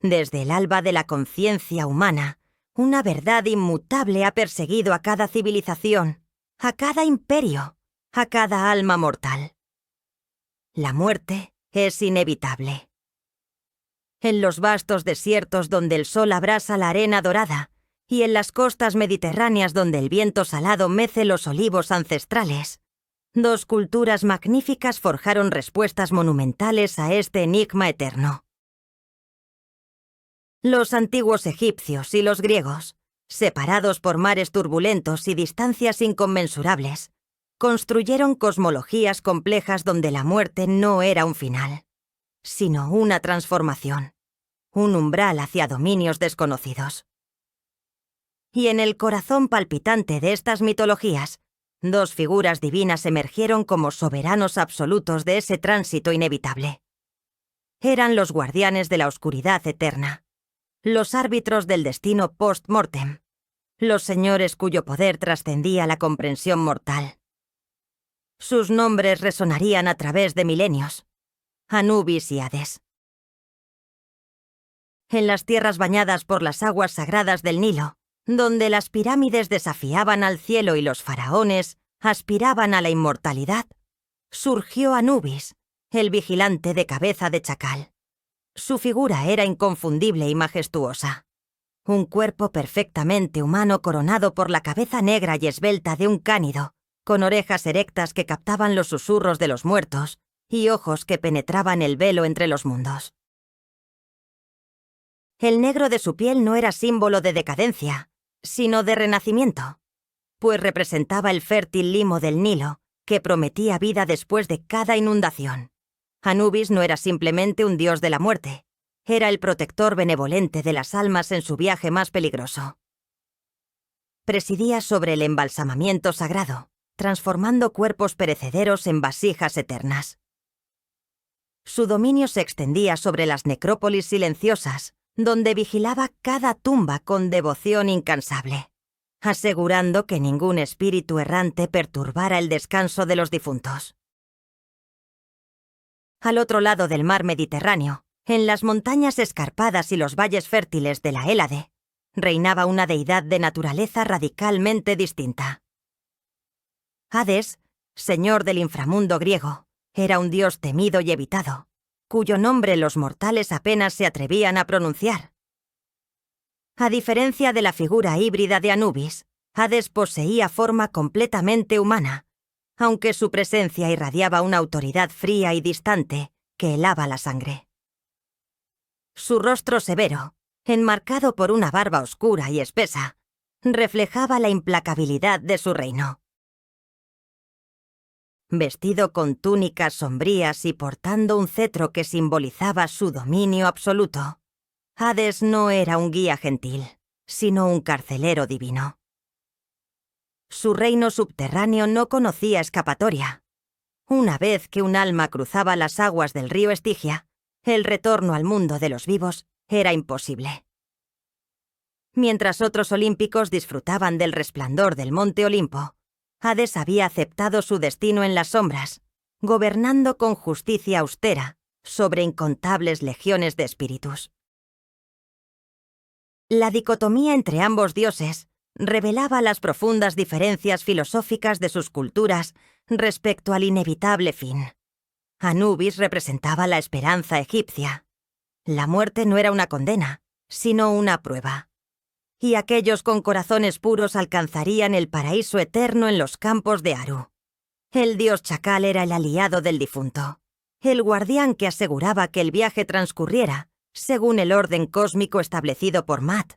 Desde el alba de la conciencia humana, una verdad inmutable ha perseguido a cada civilización, a cada imperio, a cada alma mortal. La muerte es inevitable. En los vastos desiertos donde el sol abrasa la arena dorada y en las costas mediterráneas donde el viento salado mece los olivos ancestrales, dos culturas magníficas forjaron respuestas monumentales a este enigma eterno. Los antiguos egipcios y los griegos, separados por mares turbulentos y distancias inconmensurables, construyeron cosmologías complejas donde la muerte no era un final, sino una transformación, un umbral hacia dominios desconocidos. Y en el corazón palpitante de estas mitologías, dos figuras divinas emergieron como soberanos absolutos de ese tránsito inevitable. Eran los guardianes de la oscuridad eterna, los árbitros del destino post-mortem, los señores cuyo poder trascendía la comprensión mortal. Sus nombres resonarían a través de milenios: Anubis y Hades. En las tierras bañadas por las aguas sagradas del Nilo, donde las pirámides desafiaban al cielo y los faraones aspiraban a la inmortalidad, surgió Anubis, el vigilante de cabeza de chacal. Su figura era inconfundible y majestuosa. Un cuerpo perfectamente humano coronado por la cabeza negra y esbelta de un cánido, con orejas erectas que captaban los susurros de los muertos y ojos que penetraban el velo entre los mundos. El negro de su piel no era símbolo de decadencia, sino de renacimiento, pues representaba el fértil limo del Nilo, que prometía vida después de cada inundación. Anubis no era simplemente un dios de la muerte, era el protector benevolente de las almas en su viaje más peligroso. Presidía sobre el embalsamamiento sagrado, transformando cuerpos perecederos en vasijas eternas. Su dominio se extendía sobre las necrópolis silenciosas, donde vigilaba cada tumba con devoción incansable, asegurando que ningún espíritu errante perturbara el descanso de los difuntos. Al otro lado del mar Mediterráneo, en las montañas escarpadas y los valles fértiles de la Hélade, reinaba una deidad de naturaleza radicalmente distinta. Hades, señor del inframundo griego, era un dios temido y evitado, cuyo nombre los mortales apenas se atrevían a pronunciar. A diferencia de la figura híbrida de Anubis, Hades poseía forma completamente humana, aunque su presencia irradiaba una autoridad fría y distante que helaba la sangre. Su rostro severo, enmarcado por una barba oscura y espesa, reflejaba la implacabilidad de su reino. Vestido con túnicas sombrías y portando un cetro que simbolizaba su dominio absoluto, Hades no era un guía gentil, sino un carcelero divino. Su reino subterráneo no conocía escapatoria. Una vez que un alma cruzaba las aguas del río Estigia, el retorno al mundo de los vivos era imposible. Mientras otros olímpicos disfrutaban del resplandor del monte Olimpo, Hades había aceptado su destino en las sombras, gobernando con justicia austera sobre incontables legiones de espíritus. La dicotomía entre ambos dioses revelaba las profundas diferencias filosóficas de sus culturas respecto al inevitable fin. Anubis representaba la esperanza egipcia. La muerte no era una condena, sino una prueba. Y aquellos con corazones puros alcanzarían el paraíso eterno en los campos de Aru. El dios chacal era el aliado del difunto, el guardián que aseguraba que el viaje transcurriera según el orden cósmico establecido por Mat,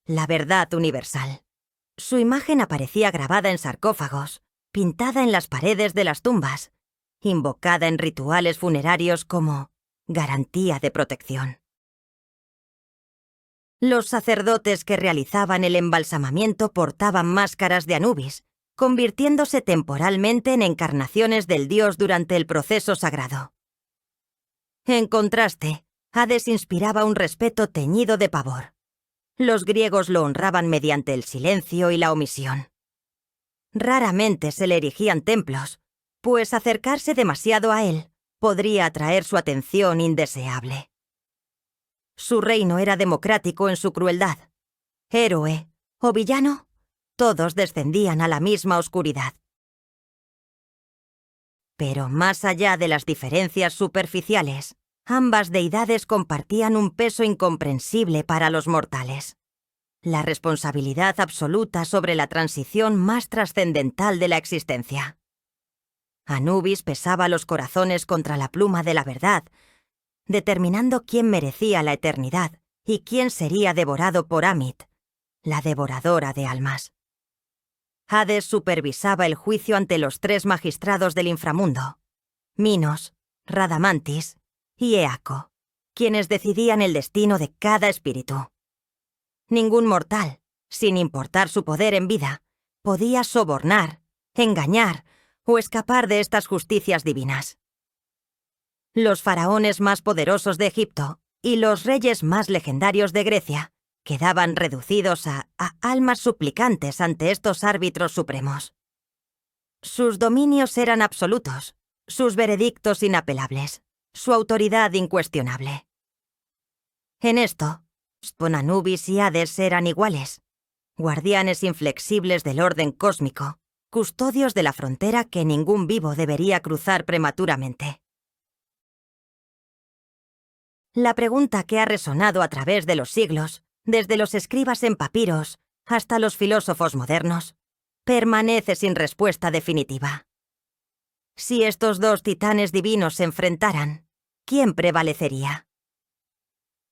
la verdad universal. Su imagen aparecía grabada en sarcófagos, pintada en las paredes de las tumbas, invocada en rituales funerarios como garantía de protección. Los sacerdotes que realizaban el embalsamamiento portaban máscaras de Anubis, convirtiéndose temporalmente en encarnaciones del dios durante el proceso sagrado. En contraste, Hades inspiraba un respeto teñido de pavor. Los griegos lo honraban mediante el silencio y la omisión. Raramente se le erigían templos, pues acercarse demasiado a él podría atraer su atención indeseable. Su reino era democrático en su crueldad. Héroe o villano, todos descendían a la misma oscuridad. Pero más allá de las diferencias superficiales, ambas deidades compartían un peso incomprensible para los mortales: la responsabilidad absoluta sobre la transición más trascendental de la existencia. Anubis pesaba los corazones contra la pluma de la verdad, determinando quién merecía la eternidad y quién sería devorado por Amit, la devoradora de almas. Hades supervisaba el juicio ante los 3 magistrados del inframundo: Minos, Radamantis y Eaco, quienes decidían el destino de cada espíritu. Ningún mortal, sin importar su poder en vida, podía sobornar, engañar o escapar de estas justicias divinas. Los faraones más poderosos de Egipto y los reyes más legendarios de Grecia quedaban reducidos a almas suplicantes ante estos árbitros supremos. Sus dominios eran absolutos, sus veredictos inapelables, su autoridad incuestionable. En esto, Anubis y Hades eran iguales, guardianes inflexibles del orden cósmico, custodios de la frontera que ningún vivo debería cruzar prematuramente. La pregunta que ha resonado a través de los siglos, desde los escribas en papiros hasta los filósofos modernos, permanece sin respuesta definitiva. Si estos 2 titanes divinos se enfrentaran, ¿quién prevalecería?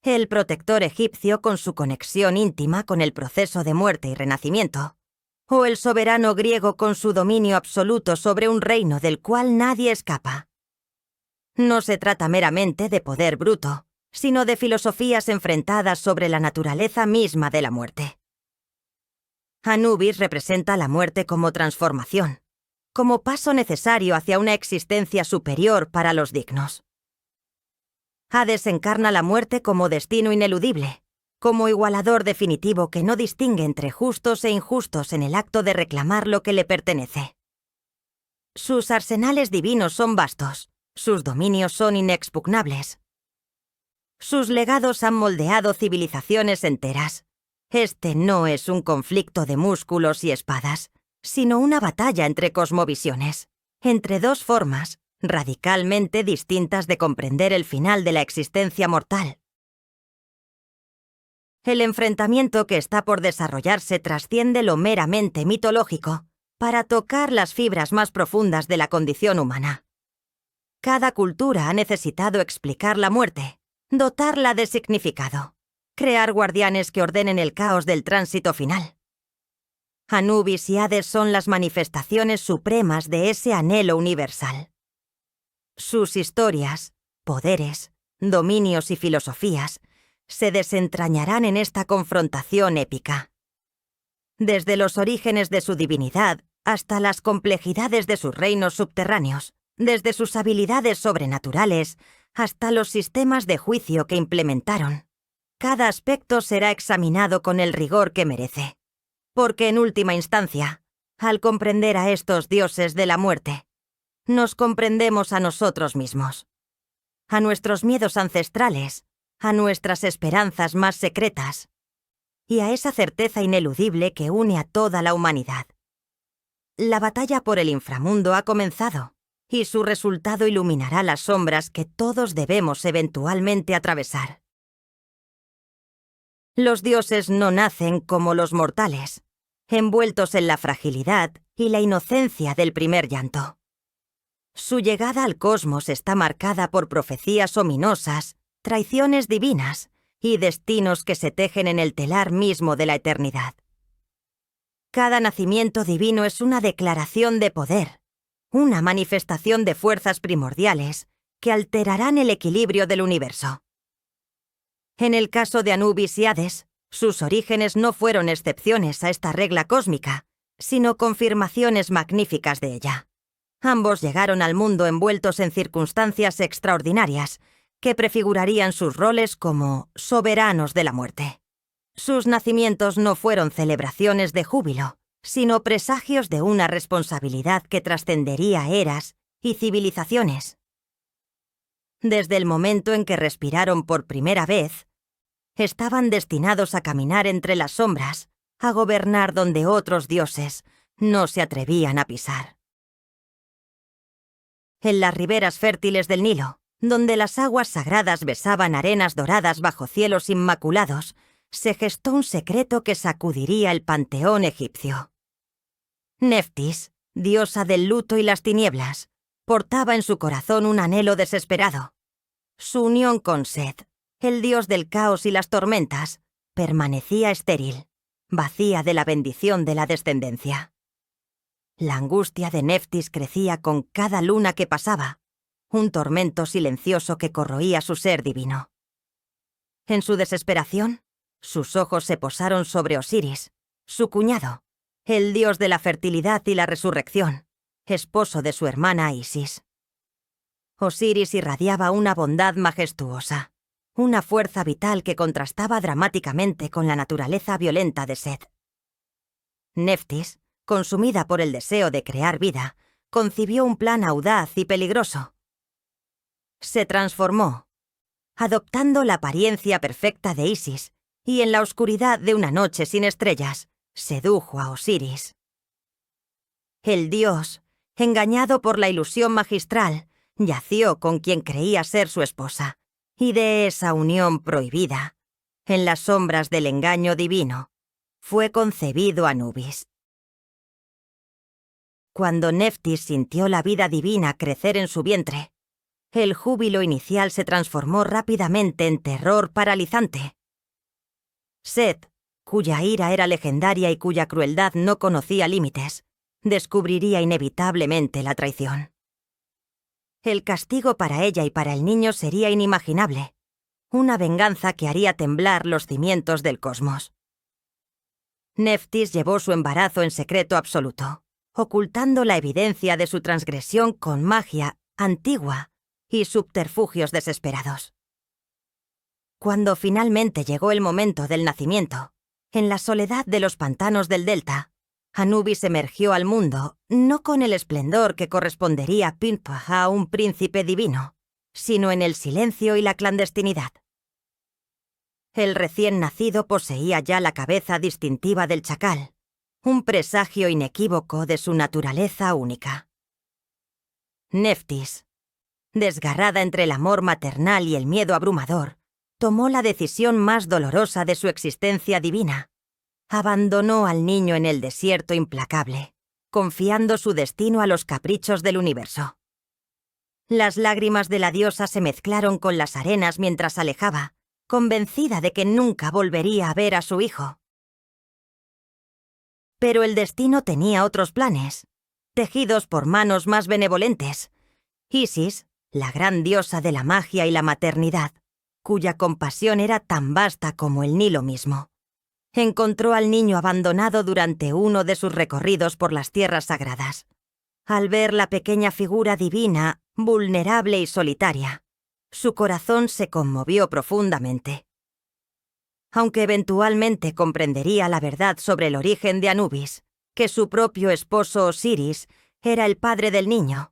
¿El protector egipcio con su conexión íntima con el proceso de muerte y renacimiento? ¿O el soberano griego con su dominio absoluto sobre un reino del cual nadie escapa? No se trata meramente de poder bruto, sino de filosofías enfrentadas sobre la naturaleza misma de la muerte. Anubis representa la muerte como transformación, como paso necesario hacia una existencia superior para los dignos. Hades encarna la muerte como destino ineludible, como igualador definitivo que no distingue entre justos e injustos en el acto de reclamar lo que le pertenece. Sus arsenales divinos son vastos, sus dominios son inexpugnables. Sus legados han moldeado civilizaciones enteras. Este no es un conflicto de músculos y espadas, sino una batalla entre cosmovisiones, entre 2 formas radicalmente distintas de comprender el final de la existencia mortal. El enfrentamiento que está por desarrollarse trasciende lo meramente mitológico para tocar las fibras más profundas de la condición humana. Cada cultura ha necesitado explicar la muerte, dotarla de significado, crear guardianes que ordenen el caos del tránsito final. Anubis y Hades son las manifestaciones supremas de ese anhelo universal. Sus historias, poderes, dominios y filosofías se desentrañarán en esta confrontación épica. Desde los orígenes de su divinidad hasta las complejidades de sus reinos subterráneos, desde sus habilidades sobrenaturales hasta los sistemas de juicio que implementaron, cada aspecto será examinado con el rigor que merece. Porque en última instancia, al comprender a estos dioses de la muerte, nos comprendemos a nosotros mismos, a nuestros miedos ancestrales, a nuestras esperanzas más secretas y a esa certeza ineludible que une a toda la humanidad. La batalla por el inframundo ha comenzado y su resultado iluminará las sombras que todos debemos eventualmente atravesar. Los dioses no nacen como los mortales, envueltos en la fragilidad y la inocencia del primer llanto. Su llegada al cosmos está marcada por profecías ominosas, traiciones divinas y destinos que se tejen en el telar mismo de la eternidad. Cada nacimiento divino es una declaración de poder, una manifestación de fuerzas primordiales que alterarán el equilibrio del universo. En el caso de Anubis y Hades, sus orígenes no fueron excepciones a esta regla cósmica, sino confirmaciones magníficas de ella. Ambos llegaron al mundo envueltos en circunstancias extraordinarias que prefigurarían sus roles como soberanos de la muerte. Sus nacimientos no fueron celebraciones de júbilo, sino presagios de una responsabilidad que trascendería eras y civilizaciones. Desde el momento en que respiraron por primera vez, estaban destinados a caminar entre las sombras, a gobernar donde otros dioses no se atrevían a pisar. En las riberas fértiles del Nilo, donde las aguas sagradas besaban arenas doradas bajo cielos inmaculados, se gestó un secreto que sacudiría el panteón egipcio. Neftis, diosa del luto y las tinieblas, portaba en su corazón un anhelo desesperado. Su unión con Set, el dios del caos y las tormentas, permanecía estéril, vacía de la bendición de la descendencia. La angustia de Neftis crecía con cada luna que pasaba, un tormento silencioso que corroía su ser divino. En su desesperación, sus ojos se posaron sobre Osiris, su cuñado, el dios de la fertilidad y la resurrección, esposo de su hermana Isis. Osiris irradiaba una bondad majestuosa, una fuerza vital que contrastaba dramáticamente con la naturaleza violenta de Set. Neftis, consumida por el deseo de crear vida, concibió un plan audaz y peligroso. Se transformó, adoptando la apariencia perfecta de Isis, y en la oscuridad de una noche sin estrellas, sedujo a Osiris. El dios, engañado por la ilusión magistral, yació con quien creía ser su esposa, y de esa unión prohibida, en las sombras del engaño divino, fue concebido Anubis. Cuando Neftis sintió la vida divina crecer en su vientre, el júbilo inicial se transformó rápidamente en terror paralizante. Set, cuya ira era legendaria y cuya crueldad no conocía límites, descubriría inevitablemente la traición. El castigo para ella y para el niño sería inimaginable, una venganza que haría temblar los cimientos del cosmos. Neftis llevó su embarazo en secreto absoluto, ocultando la evidencia de su transgresión con magia antigua y subterfugios desesperados. Cuando finalmente llegó el momento del nacimiento, en la soledad de los pantanos del delta, Anubis emergió al mundo no con el esplendor que correspondería a Pintuaja, un príncipe divino, sino en el silencio y la clandestinidad. El recién nacido poseía ya la cabeza distintiva del chacal, un presagio inequívoco de su naturaleza única. Neftis, desgarrada entre el amor maternal y el miedo abrumador, tomó la decisión más dolorosa de su existencia divina. Abandonó al niño en el desierto implacable, confiando su destino a los caprichos del universo. Las lágrimas de la diosa se mezclaron con las arenas mientras alejaba, convencida de que nunca volvería a ver a su hijo. Pero el destino tenía otros planes, tejidos por manos más benevolentes. Isis, la gran diosa de la magia y la maternidad, cuya compasión era tan vasta como el Nilo mismo, encontró al niño abandonado durante uno de sus recorridos por las tierras sagradas. Al ver la pequeña figura divina, vulnerable y solitaria, su corazón se conmovió profundamente. Aunque eventualmente comprendería la verdad sobre el origen de Anubis, que su propio esposo Osiris era el padre del niño,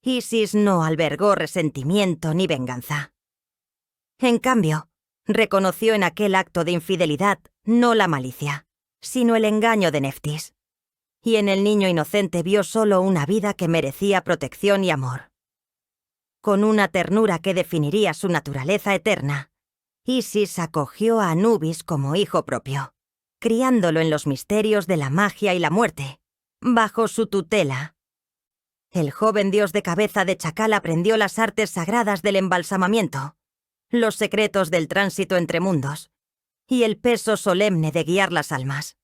Isis no albergó resentimiento ni venganza. En cambio, reconoció en aquel acto de infidelidad no la malicia, sino el engaño de Neftis, y en el niño inocente vio solo una vida que merecía protección y amor. Con una ternura que definiría su naturaleza eterna, Isis acogió a Anubis como hijo propio, criándolo en los misterios de la magia y la muerte, bajo su tutela. El joven dios de cabeza de chacal aprendió las artes sagradas del embalsamamiento, los secretos del tránsito entre mundos, y el peso solemne de guiar las almas.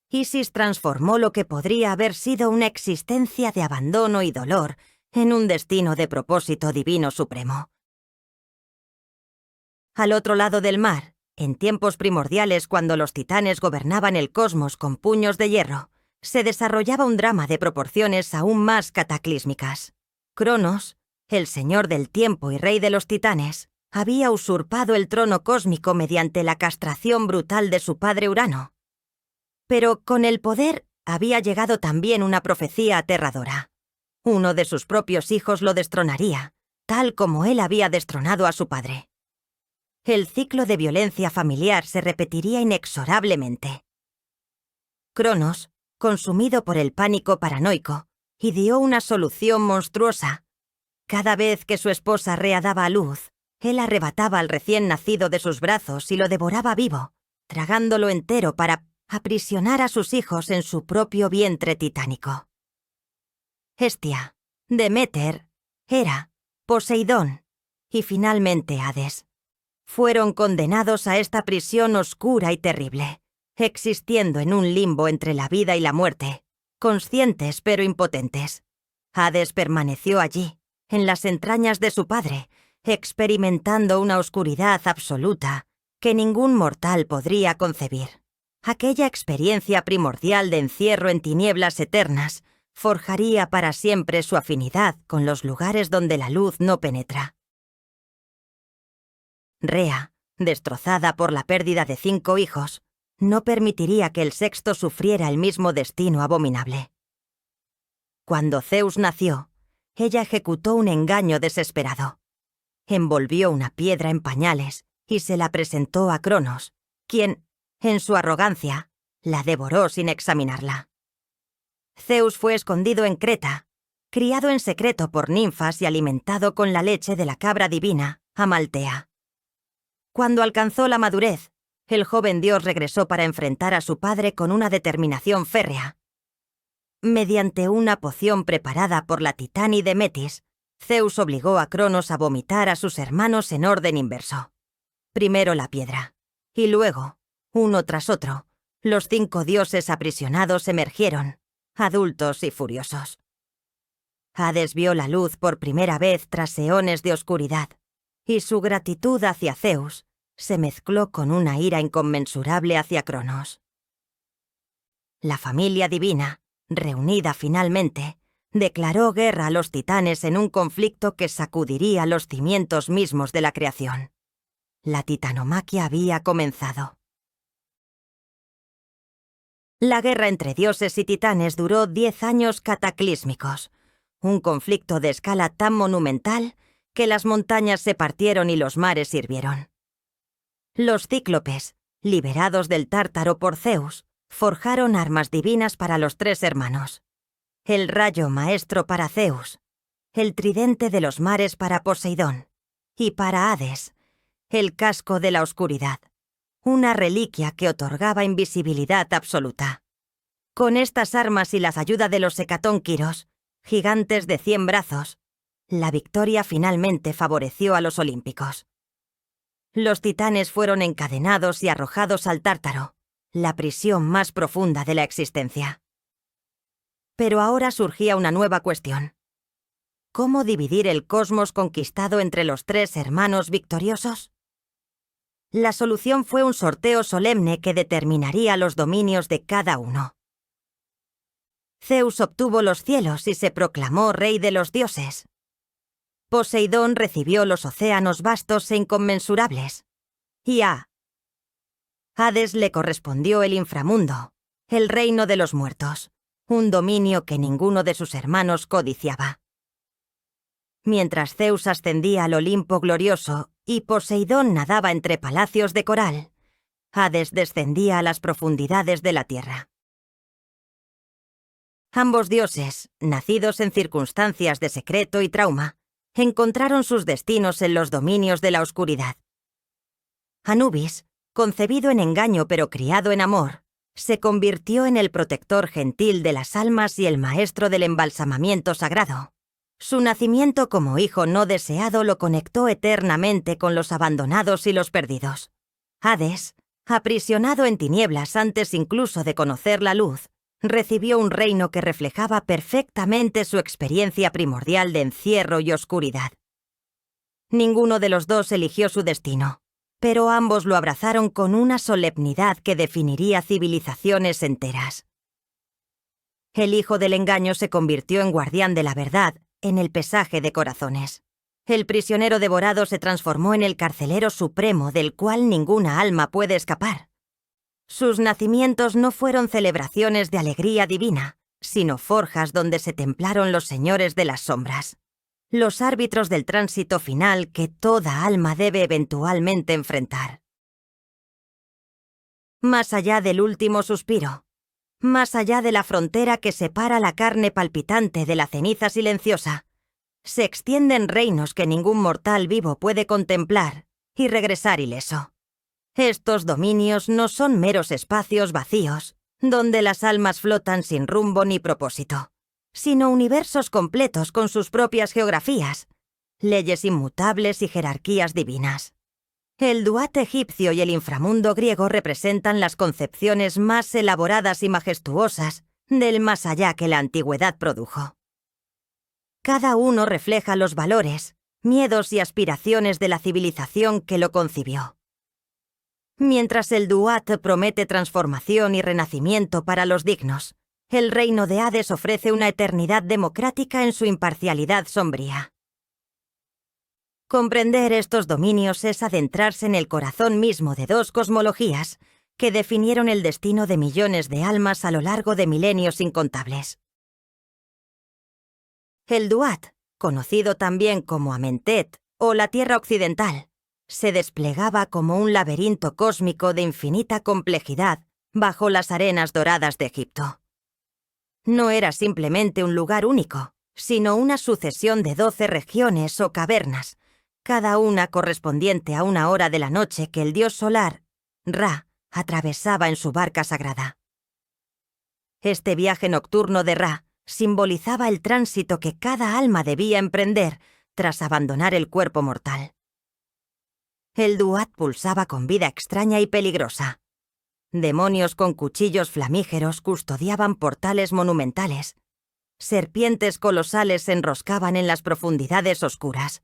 Isis transformó lo que podría haber sido una existencia de abandono y dolor en un destino de propósito divino supremo. Al otro lado del mar, en tiempos primordiales cuando los titanes gobernaban el cosmos con puños de hierro, se desarrollaba un drama de proporciones aún más cataclísmicas. Cronos, el señor del tiempo y rey de los titanes, había usurpado el trono cósmico mediante la castración brutal de su padre Urano. Pero con el poder había llegado también una profecía aterradora. Uno de sus propios hijos lo destronaría, tal como él había destronado a su padre. el ciclo de violencia familiar se repetiría inexorablemente. Cronos, consumido por el pánico paranoico, ideó una solución monstruosa. Cada vez que su esposa Rea daba a luz, él arrebataba al recién nacido de sus brazos y lo devoraba vivo, tragándolo entero para aprisionar a sus hijos en su propio vientre titánico. Hestia, Deméter, Hera, Poseidón y finalmente Hades fueron condenados a esta prisión oscura y terrible, existiendo en un limbo entre la vida y la muerte, conscientes pero impotentes. Hades permaneció allí, en las entrañas de su padre, experimentando una oscuridad absoluta que ningún mortal podría concebir. Aquella experiencia primordial de encierro en tinieblas eternas forjaría para siempre su afinidad con los lugares donde la luz no penetra. Rea, destrozada por la pérdida de 5 hijos, no permitiría que el sexto sufriera el mismo destino abominable. Cuando Zeus nació, ella ejecutó un engaño desesperado. Envolvió una piedra en pañales y se la presentó a Cronos, quien, en su arrogancia, la devoró sin examinarla. Zeus fue escondido en Creta, criado en secreto por ninfas y alimentado con la leche de la cabra divina, Amaltea. Cuando alcanzó la madurez, el joven dios regresó para enfrentar a su padre con una determinación férrea. Mediante una poción preparada por la titánide Metis, Zeus obligó a Cronos a vomitar a sus hermanos en orden inverso. Primero la piedra, y luego, uno tras otro, los 5 dioses aprisionados emergieron, adultos y furiosos. Hades vio la luz por primera vez tras eones de oscuridad, y su gratitud hacia Zeus se mezcló con una ira inconmensurable hacia Cronos. La familia divina, reunida finalmente, declaró guerra a los titanes en un conflicto que sacudiría los cimientos mismos de la creación. La titanomaquia había comenzado. La guerra entre dioses y titanes duró 10 años cataclísmicos, un conflicto de escala tan monumental que las montañas se partieron y los mares hirvieron. Los cíclopes, liberados del Tártaro por Zeus, forjaron armas divinas para los 3 hermanos. El rayo maestro para Zeus, el tridente de los mares para Poseidón, y para Hades, el casco de la oscuridad, una reliquia que otorgaba invisibilidad absoluta. Con estas armas y la ayuda de los hecatónquiros, gigantes de 100 brazos, la victoria finalmente favoreció a los olímpicos. Los titanes fueron encadenados y arrojados al Tártaro, la prisión más profunda de la existencia. Pero ahora surgía una nueva cuestión. ¿Cómo dividir el cosmos conquistado entre los 3 hermanos victoriosos? La solución fue un sorteo solemne que determinaría los dominios de cada uno. Zeus obtuvo los cielos y se proclamó rey de los dioses. Poseidón recibió los océanos vastos e inconmensurables. Y a Hades le correspondió el inframundo, el reino de los muertos, un dominio que ninguno de sus hermanos codiciaba. Mientras Zeus ascendía al Olimpo glorioso y Poseidón nadaba entre palacios de coral, Hades descendía a las profundidades de la tierra. Ambos dioses, nacidos en circunstancias de secreto y trauma, encontraron sus destinos en los dominios de la oscuridad. Anubis, concebido en engaño pero criado en amor, se convirtió en el protector gentil de las almas y el maestro del embalsamamiento sagrado. Su nacimiento como hijo no deseado lo conectó eternamente con los abandonados y los perdidos. Hades, aprisionado en tinieblas antes incluso de conocer la luz, recibió un reino que reflejaba perfectamente su experiencia primordial de encierro y oscuridad. Ninguno de los dos eligió su destino, pero ambos lo abrazaron con una solemnidad que definiría civilizaciones enteras. El hijo del engaño se convirtió en guardián de la verdad en el pesaje de corazones. El prisionero devorado se transformó en el carcelero supremo del cual ninguna alma puede escapar. Sus nacimientos no fueron celebraciones de alegría divina, sino forjas donde se templaron los señores de las sombras. los árbitros del tránsito final que toda alma debe eventualmente enfrentar. Más allá del último suspiro, más allá de la frontera que separa la carne palpitante de la ceniza silenciosa, se extienden reinos que ningún mortal vivo puede contemplar y regresar ileso. Estos dominios no son meros espacios vacíos, donde las almas flotan sin rumbo ni propósito, sino universos completos con sus propias geografías, leyes inmutables y jerarquías divinas. El Duat egipcio y el inframundo griego representan las concepciones más elaboradas y majestuosas del más allá que la antigüedad produjo. Cada uno refleja los valores, miedos y aspiraciones de la civilización que lo concibió. Mientras el Duat promete transformación y renacimiento para los dignos, el reino de Hades ofrece una eternidad democrática en su imparcialidad sombría. Comprender estos dominios es adentrarse en el corazón mismo de dos cosmologías que definieron el destino de millones de almas a lo largo de milenios incontables. El Duat, conocido también como Amentet o la Tierra Occidental, se desplegaba como un laberinto cósmico de infinita complejidad bajo las arenas doradas de Egipto. No era simplemente un lugar único, sino una sucesión de 12 regiones o cavernas, cada una correspondiente a una hora de la noche que el dios solar, Ra, atravesaba en su barca sagrada. Este viaje nocturno de Ra simbolizaba el tránsito que cada alma debía emprender tras abandonar el cuerpo mortal. El Duat pulsaba con vida extraña y peligrosa. Demonios con cuchillos flamígeros custodiaban portales monumentales. Serpientes colosales se enroscaban en las profundidades oscuras,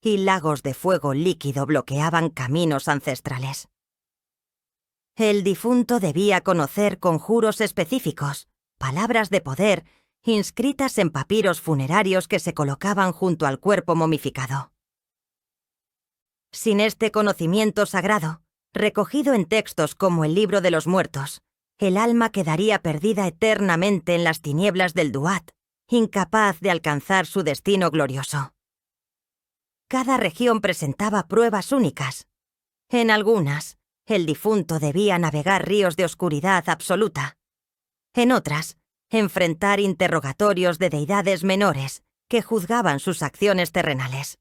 y lagos de fuego líquido bloqueaban caminos ancestrales. El difunto debía conocer conjuros específicos, palabras de poder, inscritas en papiros funerarios que se colocaban junto al cuerpo momificado. Sin este conocimiento sagrado, recogido en textos como el Libro de los Muertos, el alma quedaría perdida eternamente en las tinieblas del Duat, incapaz de alcanzar su destino glorioso. Cada región presentaba pruebas únicas. En algunas, el difunto debía navegar ríos de oscuridad absoluta. En otras, enfrentar interrogatorios de deidades menores que juzgaban sus acciones terrenales.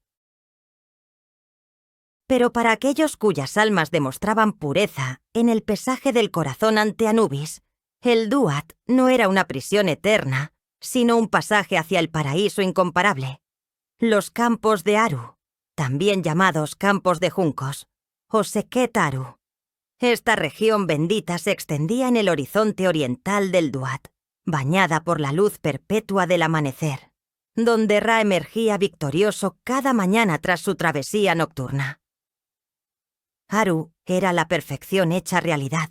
Pero para aquellos cuyas almas demostraban pureza en el pesaje del corazón ante Anubis, el Duat no era una prisión eterna, sino un pasaje hacia el paraíso incomparable. Los campos de Aru, también llamados campos de juncos, o Seket Aru. Esta región bendita se extendía en el horizonte oriental del Duat, bañada por la luz perpetua del amanecer, donde Ra emergía victorioso cada mañana tras su travesía nocturna. Aru era la perfección hecha realidad.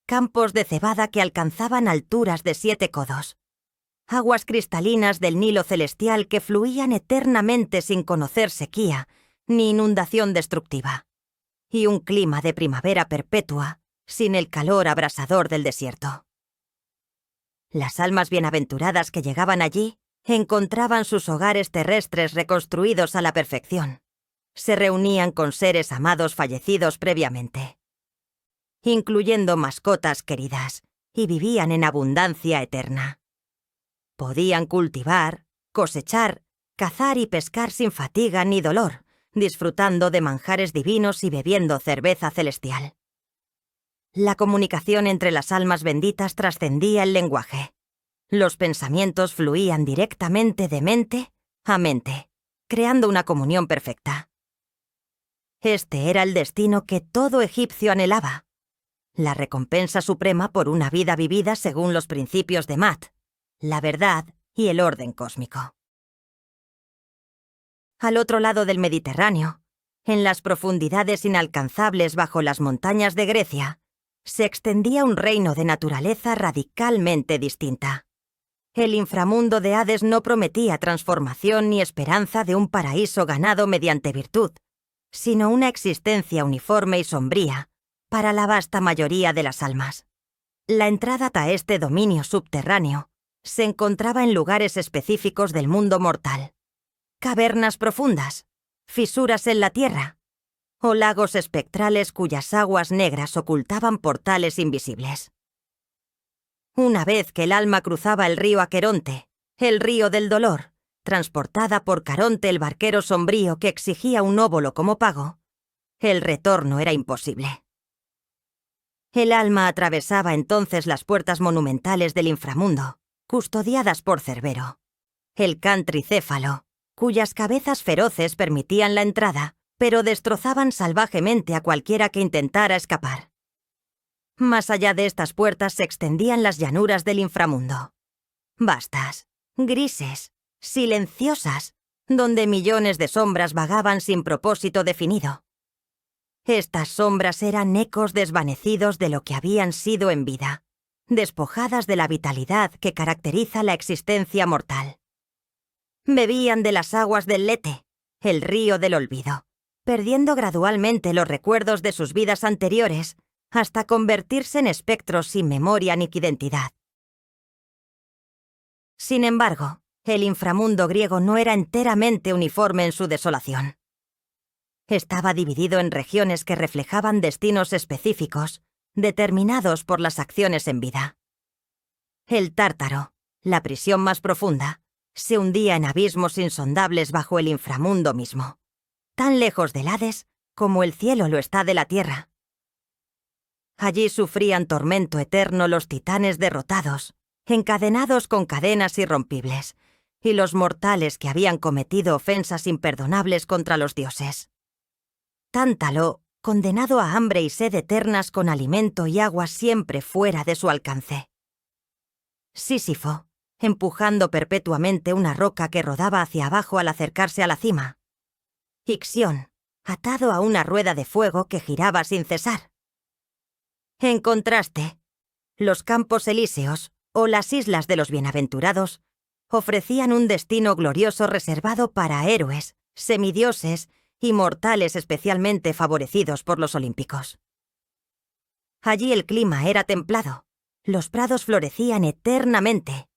Campos de cebada que alcanzaban alturas de 7 codos. Aguas cristalinas del Nilo celestial que fluían eternamente sin conocer sequía ni inundación destructiva. Y un clima de primavera perpetua, sin el calor abrasador del desierto. Las almas bienaventuradas que llegaban allí encontraban sus hogares terrestres reconstruidos a la perfección. Se reunían con seres amados fallecidos previamente, incluyendo mascotas queridas, y vivían en abundancia eterna. Podían cultivar, cosechar, cazar y pescar sin fatiga ni dolor, disfrutando de manjares divinos y bebiendo cerveza celestial. La comunicación entre las almas benditas trascendía el lenguaje. Los pensamientos fluían directamente de mente a mente, creando una comunión perfecta. Este era el destino que todo egipcio anhelaba, la recompensa suprema por una vida vivida según los principios de Mat, la verdad y el orden cósmico. Al otro lado del Mediterráneo, en las profundidades inalcanzables bajo las montañas de Grecia, se extendía un reino de naturaleza radicalmente distinta. El inframundo de Hades no prometía transformación ni esperanza de un paraíso ganado mediante virtud, sino una existencia uniforme y sombría para la vasta mayoría de las almas. La entrada a este dominio subterráneo se encontraba en lugares específicos del mundo mortal. cavernas profundas, fisuras en la tierra, o lagos espectrales cuyas aguas negras ocultaban portales invisibles. Una vez que el alma cruzaba el río Aqueronte, el río del dolor, transportada por Caronte el barquero sombrío que exigía un óbolo como pago, el retorno era imposible. El alma atravesaba entonces las puertas monumentales del inframundo, custodiadas por Cerbero, el can tricéfalo, cuyas cabezas feroces permitían la entrada, pero destrozaban salvajemente a cualquiera que intentara escapar. Más allá de estas puertas se extendían las llanuras del inframundo, vastas, grises, silenciosas, donde millones de sombras vagaban sin propósito definido. Estas sombras eran ecos desvanecidos de lo que habían sido en vida, despojadas de la vitalidad que caracteriza la existencia mortal. Bebían de las aguas del Lete, el río del olvido, perdiendo gradualmente los recuerdos de sus vidas anteriores hasta convertirse en espectros sin memoria ni identidad. Sin embargo, el inframundo griego no era enteramente uniforme en su desolación. Estaba dividido en regiones que reflejaban destinos específicos, determinados por las acciones en vida. El Tártaro, la prisión más profunda, se hundía en abismos insondables bajo el inframundo mismo, tan lejos del Hades como el cielo lo está de la tierra. Allí sufrían tormento eterno los titanes derrotados, encadenados con cadenas irrompibles, y los mortales que habían cometido ofensas imperdonables contra los dioses. Tántalo, condenado a hambre y sed eternas con alimento y agua siempre fuera de su alcance. Sísifo, empujando perpetuamente una roca que rodaba hacia abajo al acercarse a la cima. Ixión, atado a una rueda de fuego que giraba sin cesar. En contraste, los campos elíseos, o las islas de los bienaventurados, ofrecían un destino glorioso reservado para héroes, semidioses y mortales especialmente favorecidos por los olímpicos. Allí el clima era templado, los prados florecían eternamente,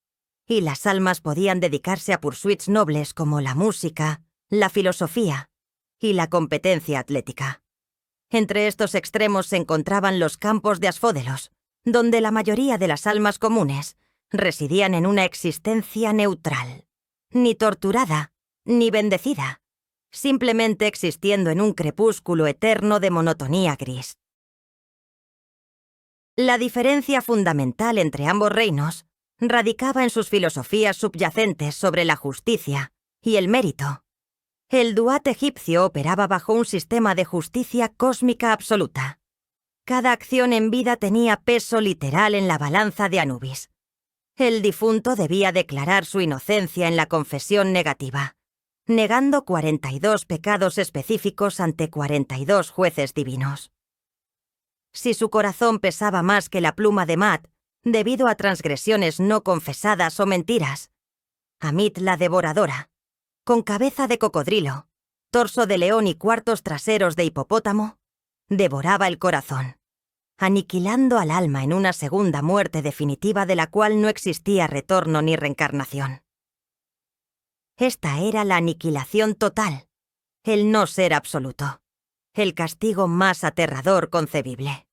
y las almas podían dedicarse a pursuits nobles como la música, la filosofía y la competencia atlética. Entre estos extremos se encontraban los campos de Asfódelos, donde la mayoría de las almas comunes residían en una existencia neutral, ni torturada, ni bendecida, simplemente existiendo en un crepúsculo eterno de monotonía gris. La diferencia fundamental entre ambos reinos radicaba en sus filosofías subyacentes sobre la justicia y el mérito. El Duat egipcio operaba bajo un sistema de justicia cósmica absoluta. Cada acción en vida tenía peso literal en la balanza de Anubis. El difunto debía declarar su inocencia en la confesión negativa, negando 42 pecados específicos ante 42 jueces divinos. Si su corazón pesaba más que la pluma de Mat, debido a transgresiones no confesadas o mentiras, Amit la devoradora, con cabeza de cocodrilo, torso de león y cuartos traseros de hipopótamo, devoraba el corazón, aniquilando al alma en una segunda muerte definitiva de la cual no existía retorno ni reencarnación. Esta era la aniquilación total, el no ser absoluto, el castigo más aterrador concebible.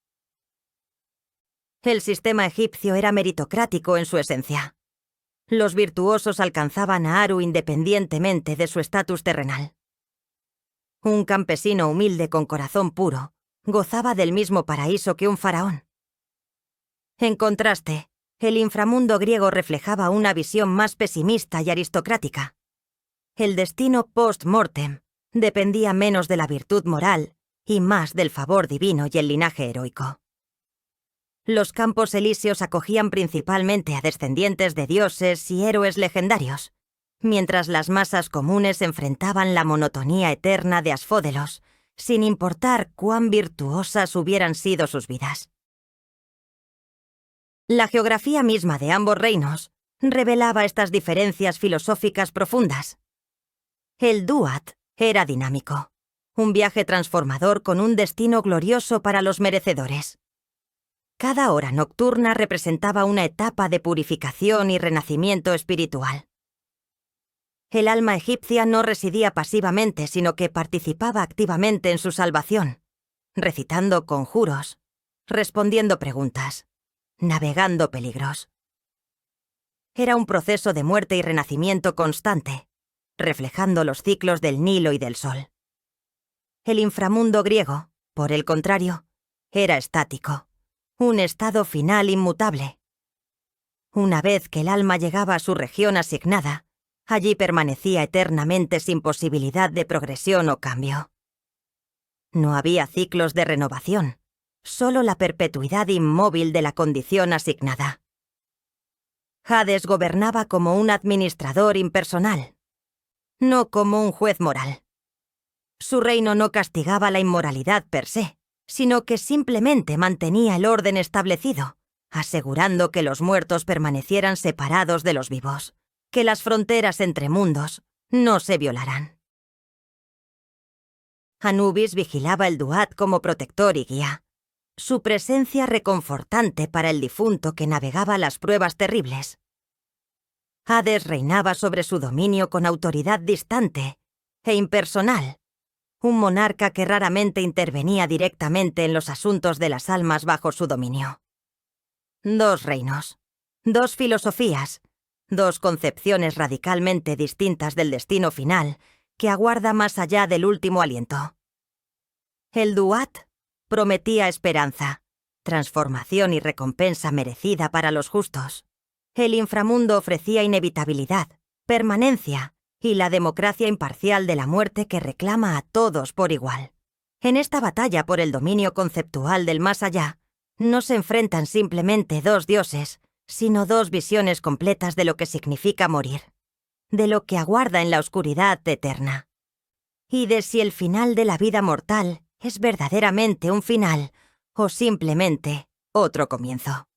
El sistema egipcio era meritocrático en su esencia. Los virtuosos alcanzaban a Aru independientemente de su estatus terrenal. Un campesino humilde con corazón puro gozaba del mismo paraíso que un faraón. En contraste, el inframundo griego reflejaba una visión más pesimista y aristocrática. El destino post-mortem dependía menos de la virtud moral y más del favor divino y el linaje heroico. Los campos elíseos acogían principalmente a descendientes de dioses y héroes legendarios, mientras las masas comunes enfrentaban la monotonía eterna de Asfódelos, sin importar cuán virtuosas hubieran sido sus vidas. La geografía misma de ambos reinos revelaba estas diferencias filosóficas profundas. El Duat era dinámico, un viaje transformador con un destino glorioso para los merecedores. Cada hora nocturna representaba una etapa de purificación y renacimiento espiritual. El alma egipcia no residía pasivamente, sino que participaba activamente en su salvación, recitando conjuros, respondiendo preguntas, navegando peligros. Era un proceso de muerte y renacimiento constante, reflejando los ciclos del Nilo y del Sol. El inframundo griego, por el contrario, era estático, un estado final inmutable. Una vez que el alma llegaba a su región asignada, allí permanecía eternamente sin posibilidad de progresión o cambio. No había ciclos de renovación, solo la perpetuidad inmóvil de la condición asignada. Hades gobernaba como un administrador impersonal, no como un juez moral. Su reino no castigaba la inmoralidad per se, sino que simplemente mantenía el orden establecido, asegurando que los muertos permanecieran separados de los vivos, que las fronteras entre mundos no se violaran. Anubis vigilaba el Duat como protector y guía, su presencia reconfortante para el difunto que navegaba las pruebas terribles. Hades reinaba sobre su dominio con autoridad distante e impersonal, un monarca que raramente intervenía directamente en los asuntos de las almas bajo su dominio. Dos reinos, dos filosofías, dos concepciones radicalmente distintas del destino final que aguarda más allá del último aliento. El Duat prometía esperanza, transformación y recompensa merecida para los justos. El inframundo ofrecía inevitabilidad, permanencia y la democracia imparcial de la muerte que reclama a todos por igual. En esta batalla por el dominio conceptual del más allá, no se enfrentan simplemente dos dioses, sino dos visiones completas de lo que significa morir, de lo que aguarda en la oscuridad eterna, y de si el final de la vida mortal es verdaderamente un final o simplemente otro comienzo.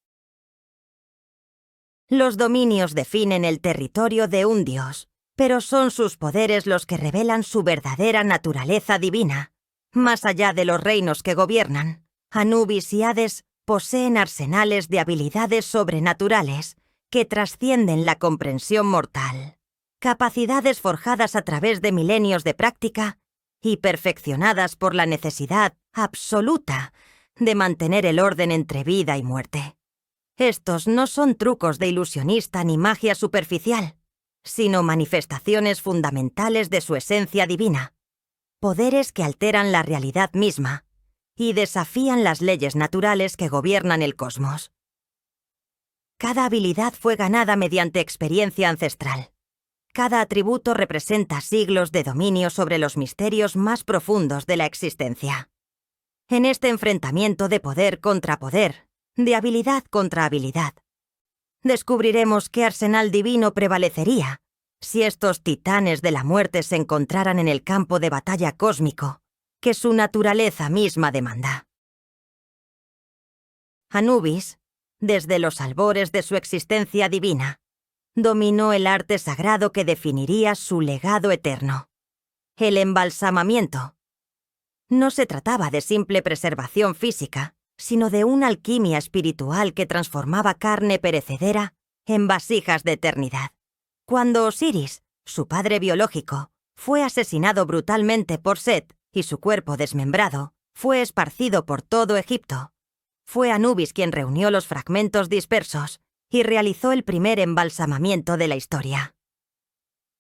Los dominios definen el territorio de un dios, pero son sus poderes los que revelan su verdadera naturaleza divina. Más allá de los reinos que gobiernan, Anubis y Hades poseen arsenales de habilidades sobrenaturales que trascienden la comprensión mortal, capacidades forjadas a través de milenios de práctica y perfeccionadas por la necesidad absoluta de mantener el orden entre vida y muerte. Estos no son trucos de ilusionista ni magia superficial, sino manifestaciones fundamentales de su esencia divina, poderes que alteran la realidad misma y desafían las leyes naturales que gobiernan el cosmos. Cada habilidad fue ganada mediante experiencia ancestral. Cada atributo representa siglos de dominio sobre los misterios más profundos de la existencia. En este enfrentamiento de poder contra poder, de habilidad contra habilidad, descubriremos qué arsenal divino prevalecería si estos titanes de la muerte se encontraran en el campo de batalla cósmico que su naturaleza misma demanda. Anubis, desde los albores de su existencia divina, dominó el arte sagrado que definiría su legado eterno: el embalsamamiento. No se trataba de simple preservación física, sino de una alquimia espiritual que transformaba carne perecedera en vasijas de eternidad. Cuando Osiris, su padre biológico, fue asesinado brutalmente por Set y su cuerpo desmembrado fue esparcido por todo Egipto, fue Anubis quien reunió los fragmentos dispersos y realizó el primer embalsamamiento de la historia.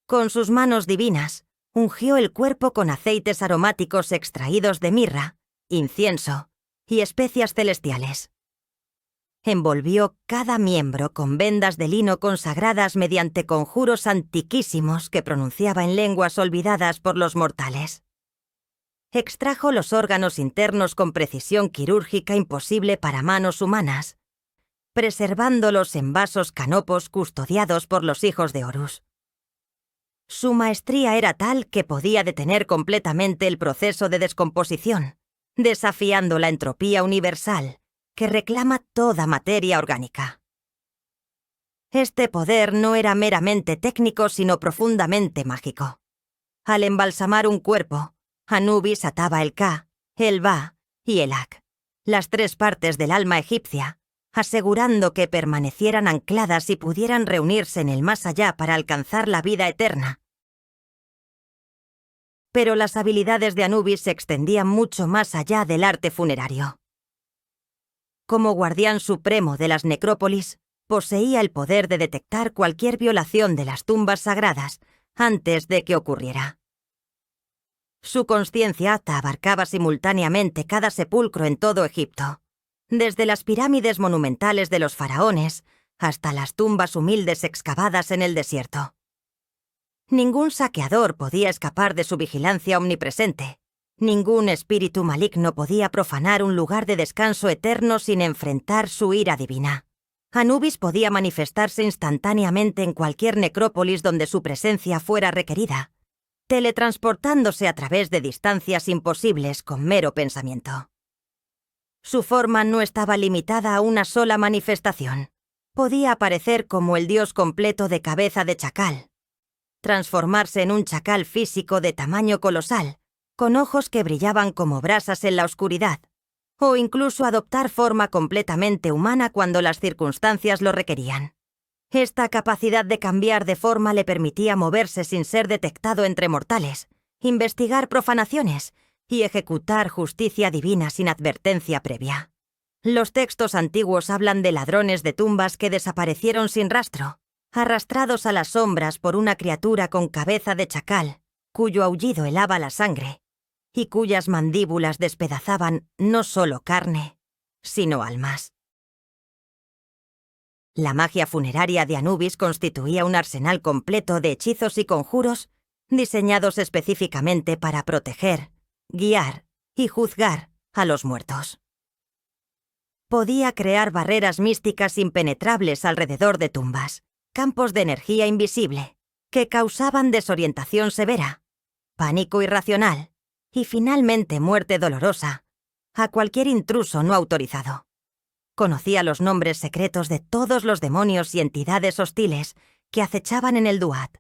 Con sus manos divinas, ungió el cuerpo con aceites aromáticos extraídos de mirra, incienso y especias celestiales. Envolvió cada miembro con vendas de lino consagradas mediante conjuros antiquísimos que pronunciaba en lenguas olvidadas por los mortales. Extrajo los órganos internos con precisión quirúrgica imposible para manos humanas, preservándolos en vasos canopos custodiados por los hijos de Horus. Su maestría era tal que podía detener completamente el proceso de descomposición, desafiando la entropía universal que reclama toda materia orgánica. Este poder no era meramente técnico, sino profundamente mágico. Al embalsamar un cuerpo, Anubis ataba el Ka, el Ba y el Ak, las tres partes del alma egipcia, asegurando que permanecieran ancladas y pudieran reunirse en el más allá para alcanzar la vida eterna, pero las habilidades de Anubis se extendían mucho más allá del arte funerario. Como guardián supremo de las necrópolis, poseía el poder de detectar cualquier violación de las tumbas sagradas antes de que ocurriera. Su consciencia abarcaba simultáneamente cada sepulcro en todo Egipto, desde las pirámides monumentales de los faraones hasta las tumbas humildes excavadas en el desierto. Ningún saqueador podía escapar de su vigilancia omnipresente. Ningún espíritu maligno podía profanar un lugar de descanso eterno sin enfrentar su ira divina. Anubis podía manifestarse instantáneamente en cualquier necrópolis donde su presencia fuera requerida, teletransportándose a través de distancias imposibles con mero pensamiento. Su forma no estaba limitada a una sola manifestación. Podía aparecer como el dios completo de cabeza de chacal, transformarse en un chacal físico de tamaño colosal, con ojos que brillaban como brasas en la oscuridad, o incluso adoptar forma completamente humana cuando las circunstancias lo requerían. Esta capacidad de cambiar de forma le permitía moverse sin ser detectado entre mortales, investigar profanaciones y ejecutar justicia divina sin advertencia previa. Los textos antiguos hablan de ladrones de tumbas que desaparecieron sin rastro, arrastrados a las sombras por una criatura con cabeza de chacal, cuyo aullido helaba la sangre, y cuyas mandíbulas despedazaban no solo carne, sino almas. La magia funeraria de Anubis constituía un arsenal completo de hechizos y conjuros diseñados específicamente para proteger, guiar y juzgar a los muertos. Podía crear barreras místicas impenetrables alrededor de tumbas, campos de energía invisible, que causaban desorientación severa, pánico irracional y finalmente muerte dolorosa a cualquier intruso no autorizado. Conocía los nombres secretos de todos los demonios y entidades hostiles que acechaban en el Duat,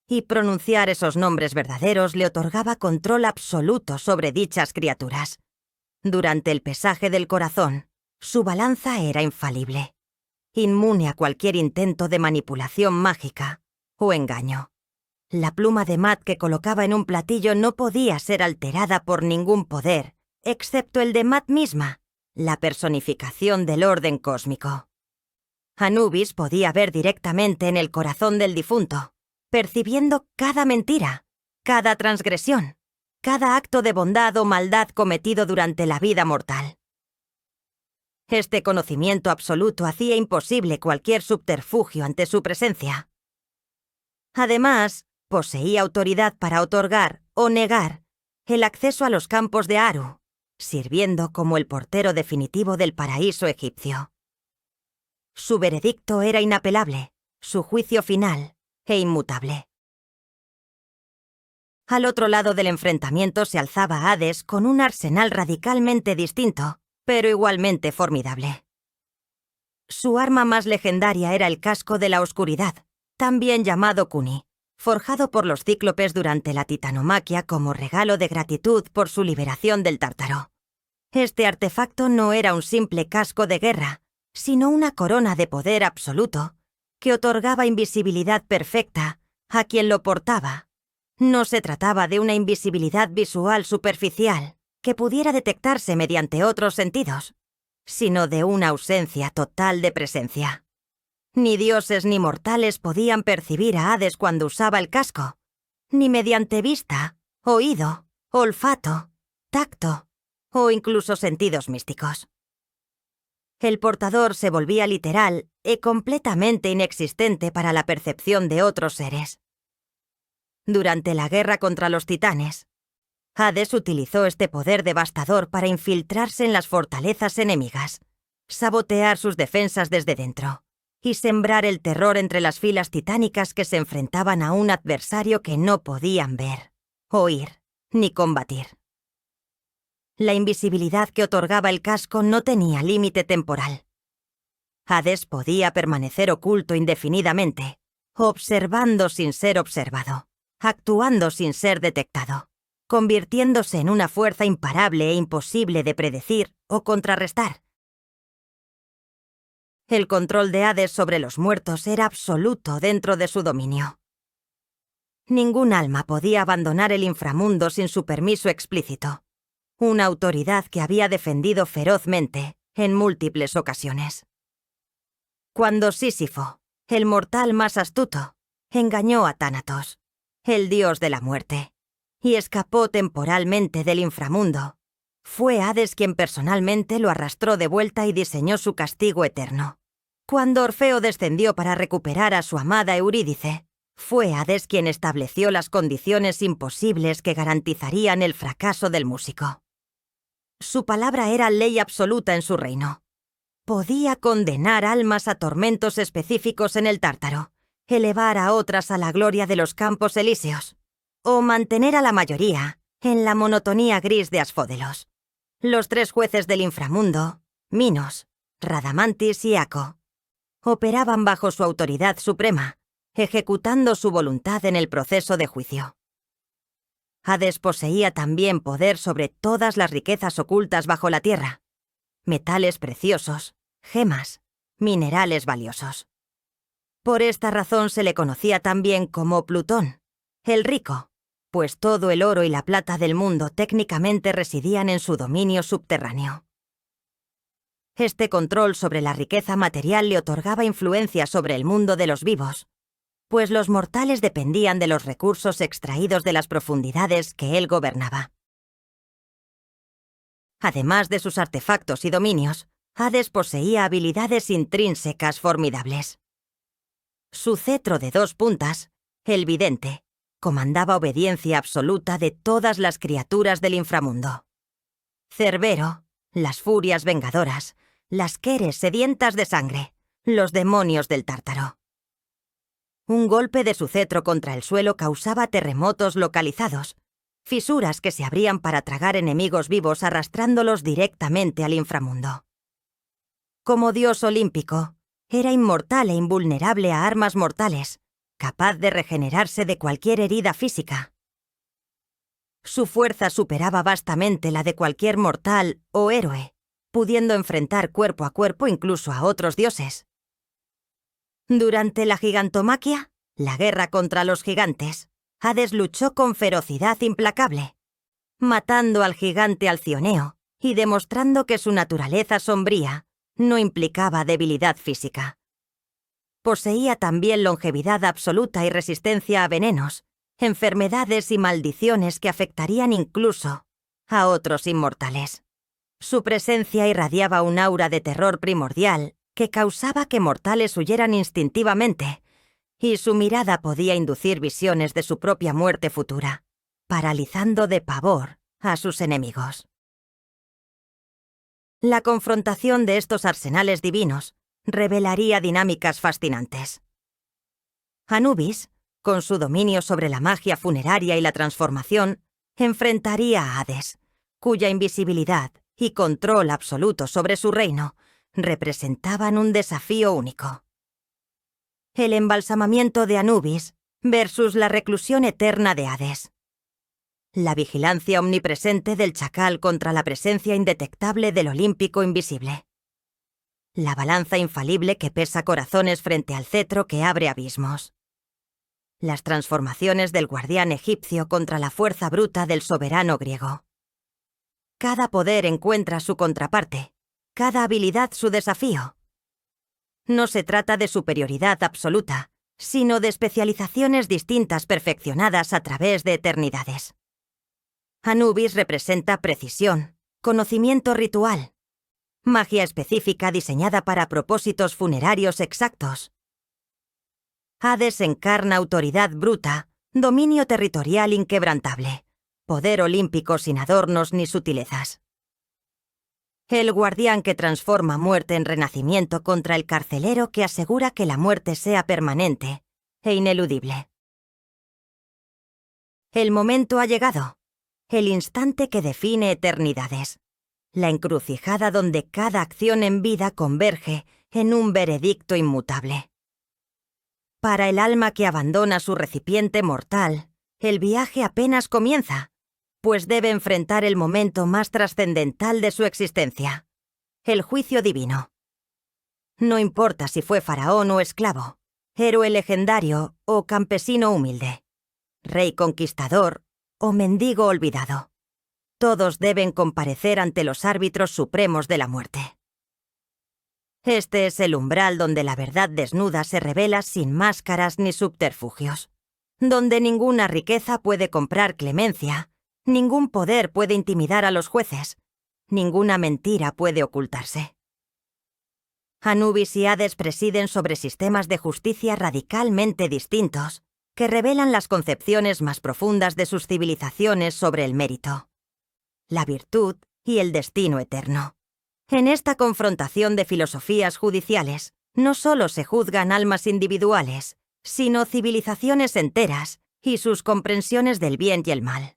y pronunciar esos nombres verdaderos le otorgaba control absoluto sobre dichas criaturas. Durante el pesaje del corazón, su balanza era infalible, inmune a cualquier intento de manipulación mágica o engaño. La pluma de Maat que colocaba en un platillo no podía ser alterada por ningún poder, excepto el de Maat misma, la personificación del orden cósmico. Anubis podía ver directamente en el corazón del difunto, percibiendo cada mentira, cada transgresión, cada acto de bondad o maldad cometido durante la vida mortal. Este conocimiento absoluto hacía imposible cualquier subterfugio ante su presencia. Además, poseía autoridad para otorgar o negar el acceso a los campos de Aru, sirviendo como el portero definitivo del paraíso egipcio. Su veredicto era inapelable, su juicio final e inmutable. Al otro lado del enfrentamiento se alzaba Hades con un arsenal radicalmente distinto, pero igualmente formidable. Su arma más legendaria era el casco de la oscuridad, también llamado Kuni, forjado por los cíclopes durante la titanomaquia como regalo de gratitud por su liberación del Tártaro. Este artefacto no era un simple casco de guerra, sino una corona de poder absoluto que otorgaba invisibilidad perfecta a quien lo portaba. No se trataba de una invisibilidad visual superficial que pudiera detectarse mediante otros sentidos, sino de una ausencia total de presencia. Ni dioses ni mortales podían percibir a Hades cuando usaba el casco, ni mediante vista, oído, olfato, tacto o incluso sentidos místicos. El portador se volvía literal y completamente inexistente para la percepción de otros seres. Durante la guerra contra los titanes, Hades utilizó este poder devastador para infiltrarse en las fortalezas enemigas, sabotear sus defensas desde dentro y sembrar el terror entre las filas titánicas que se enfrentaban a un adversario que no podían ver, oír ni combatir. La invisibilidad que otorgaba el casco no tenía límite temporal. Hades podía permanecer oculto indefinidamente, observando sin ser observado, actuando sin ser detectado, convirtiéndose en una fuerza imparable e imposible de predecir o contrarrestar. El control de Hades sobre los muertos era absoluto dentro de su dominio. Ningún alma podía abandonar el inframundo sin su permiso explícito. Una autoridad que había defendido ferozmente en múltiples ocasiones. Cuando Sísifo, el mortal más astuto, engañó a Tánatos, el dios de la muerte, y escapó temporalmente del inframundo, fue Hades quien personalmente lo arrastró de vuelta y diseñó su castigo eterno. Cuando Orfeo descendió para recuperar a su amada Eurídice, fue Hades quien estableció las condiciones imposibles que garantizarían el fracaso del músico. Su palabra era ley absoluta en su reino. Podía condenar almas a tormentos específicos en el Tártaro, elevar a otras a la gloria de los campos elíseos, o mantener a la mayoría en la monotonía gris de Asfódelos. Los 3 jueces del inframundo, Minos, Radamantis y Aco, operaban bajo su autoridad suprema, ejecutando su voluntad en el proceso de juicio. Hades poseía también poder sobre todas las riquezas ocultas bajo la tierra, metales preciosos, gemas, minerales valiosos. Por esta razón se le conocía también como Plutón, el rico, pues todo el oro y la plata del mundo técnicamente residían en su dominio subterráneo. Este control sobre la riqueza material le otorgaba influencia sobre el mundo de los vivos, pues los mortales dependían de los recursos extraídos de las profundidades que él gobernaba. Además de sus artefactos y dominios, Hades poseía habilidades intrínsecas formidables. Su cetro de 2 puntas, el vidente, comandaba obediencia absoluta de todas las criaturas del inframundo. Cerbero, las furias vengadoras, las Keres sedientas de sangre, los demonios del Tártaro. Un golpe de su cetro contra el suelo causaba terremotos localizados, fisuras que se abrían para tragar enemigos vivos arrastrándolos directamente al inframundo. Como dios olímpico, era inmortal e invulnerable a armas mortales, capaz de regenerarse de cualquier herida física. Su fuerza superaba vastamente la de cualquier mortal o héroe, pudiendo enfrentar cuerpo a cuerpo incluso a otros dioses. Durante la gigantomaquia, la guerra contra los gigantes, Hades luchó con ferocidad implacable, matando al gigante Alcioneo y demostrando que su naturaleza sombría no implicaba debilidad física. Poseía también longevidad absoluta y resistencia a venenos, enfermedades y maldiciones que afectarían incluso a otros inmortales. Su presencia irradiaba un aura de terror primordial que causaba que mortales huyeran instintivamente, y su mirada podía inducir visiones de su propia muerte futura, paralizando de pavor a sus enemigos. La confrontación de estos arsenales divinos revelaría dinámicas fascinantes. Anubis, con su dominio sobre la magia funeraria y la transformación, enfrentaría a Hades, cuya invisibilidad y control absoluto sobre su reino representaban un desafío único. El embalsamamiento de Anubis versus la reclusión eterna de Hades. La vigilancia omnipresente del chacal contra la presencia indetectable del olímpico invisible. La balanza infalible que pesa corazones frente al cetro que abre abismos. Las transformaciones del guardián egipcio contra la fuerza bruta del soberano griego. Cada poder encuentra su contraparte, cada habilidad su desafío. No se trata de superioridad absoluta, sino de especializaciones distintas perfeccionadas a través de eternidades. Anubis representa precisión, conocimiento ritual, magia específica diseñada para propósitos funerarios exactos. Hades encarna autoridad bruta, dominio territorial inquebrantable, poder olímpico sin adornos ni sutilezas. El guardián que transforma muerte en renacimiento contra el carcelero que asegura que la muerte sea permanente e ineludible. El momento ha llegado, el instante que define eternidades, la encrucijada donde cada acción en vida converge en un veredicto inmutable. Para el alma que abandona su recipiente mortal, el viaje apenas comienza, pues debe enfrentar el momento más trascendental de su existencia, el juicio divino. No importa si fue faraón o esclavo, héroe legendario o campesino humilde. rey conquistador o mendigo olvidado. Todos deben comparecer ante los árbitros supremos de la muerte. Este es el umbral donde la verdad desnuda se revela sin máscaras ni subterfugios, donde ninguna riqueza puede comprar clemencia, ningún poder puede intimidar a los jueces, ninguna mentira puede ocultarse. Anubis y Hades presiden sobre sistemas de justicia radicalmente distintos, que revelan las concepciones más profundas de sus civilizaciones sobre el mérito, la virtud y el destino eterno. En esta confrontación de filosofías judiciales, no solo se juzgan almas individuales, sino civilizaciones enteras y sus comprensiones del bien y el mal.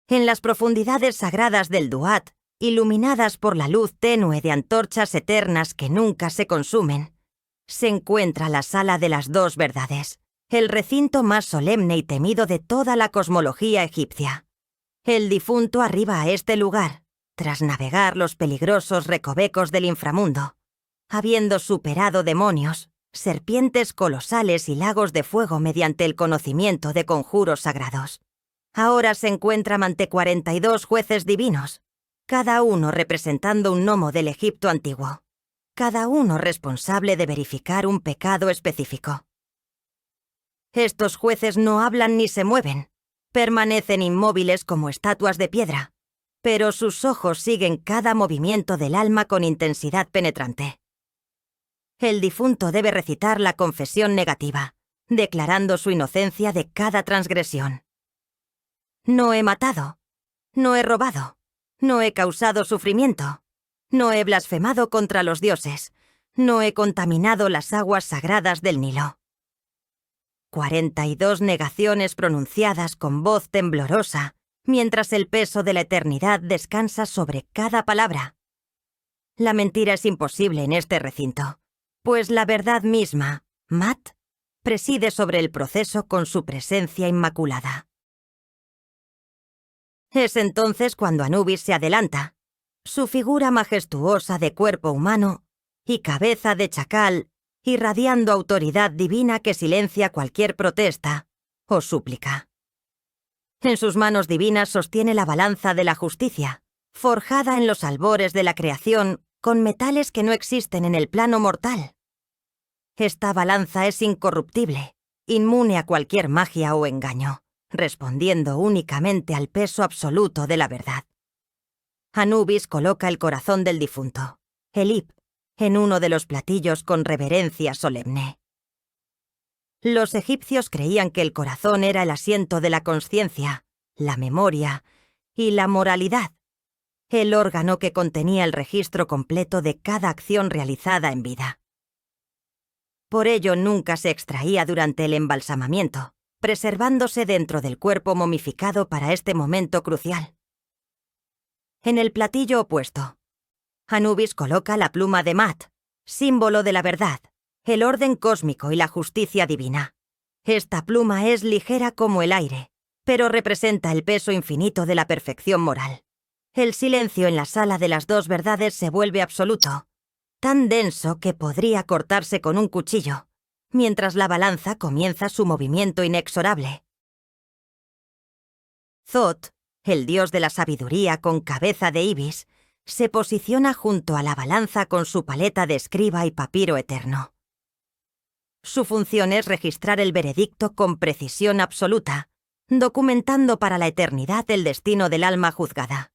En las profundidades sagradas del Duat, iluminadas por la luz tenue de antorchas eternas que nunca se consumen, se encuentra la sala de las dos verdades, el recinto más solemne y temido de toda la cosmología egipcia. El difunto arriba a este lugar, tras navegar los peligrosos recovecos del inframundo, habiendo superado demonios, serpientes colosales y lagos de fuego mediante el conocimiento de conjuros sagrados. Ahora se encuentra ante 42 jueces divinos, cada uno representando un gnomo del Egipto antiguo, cada uno responsable de verificar un pecado específico. Estos jueces no hablan ni se mueven, permanecen inmóviles como estatuas de piedra, pero sus ojos siguen cada movimiento del alma con intensidad penetrante. El difunto debe recitar la confesión negativa, declarando su inocencia de cada transgresión. No he matado, no he robado, no he causado sufrimiento, no he blasfemado contra los dioses, no he contaminado las aguas sagradas del Nilo. 42 negaciones pronunciadas con voz temblorosa, mientras el peso de la eternidad descansa sobre cada palabra. La mentira es imposible en este recinto, pues la verdad misma, Mat, preside sobre el proceso con su presencia inmaculada. Es entonces cuando Anubis se adelanta, su figura majestuosa de cuerpo humano y cabeza de chacal, irradiando autoridad divina que silencia cualquier protesta o súplica. En sus manos divinas sostiene la balanza de la justicia, forjada en los albores de la creación con metales que no existen en el plano mortal. Esta balanza es incorruptible, inmune a cualquier magia o engaño, respondiendo únicamente al peso absoluto de la verdad. Anubis coloca el corazón del difunto, el Ib, en uno de los platillos con reverencia solemne. Los egipcios creían que el corazón era el asiento de la consciencia, la memoria y la moralidad, el órgano que contenía el registro completo de cada acción realizada en vida. Por ello nunca se extraía durante el embalsamamiento, preservándose dentro del cuerpo momificado para este momento crucial. En el platillo opuesto, Anubis coloca la pluma de Mat, símbolo de la verdad, el orden cósmico y la justicia divina. Esta pluma es ligera como el aire, pero representa el peso infinito de la perfección moral. El silencio en la sala de las dos verdades se vuelve absoluto, tan denso que podría cortarse con un cuchillo, mientras la balanza comienza su movimiento inexorable. Thoth, el dios de la sabiduría con cabeza de ibis, se posiciona junto a la balanza con su paleta de escriba y papiro eterno. Su función es registrar el veredicto con precisión absoluta, documentando para la eternidad el destino del alma juzgada.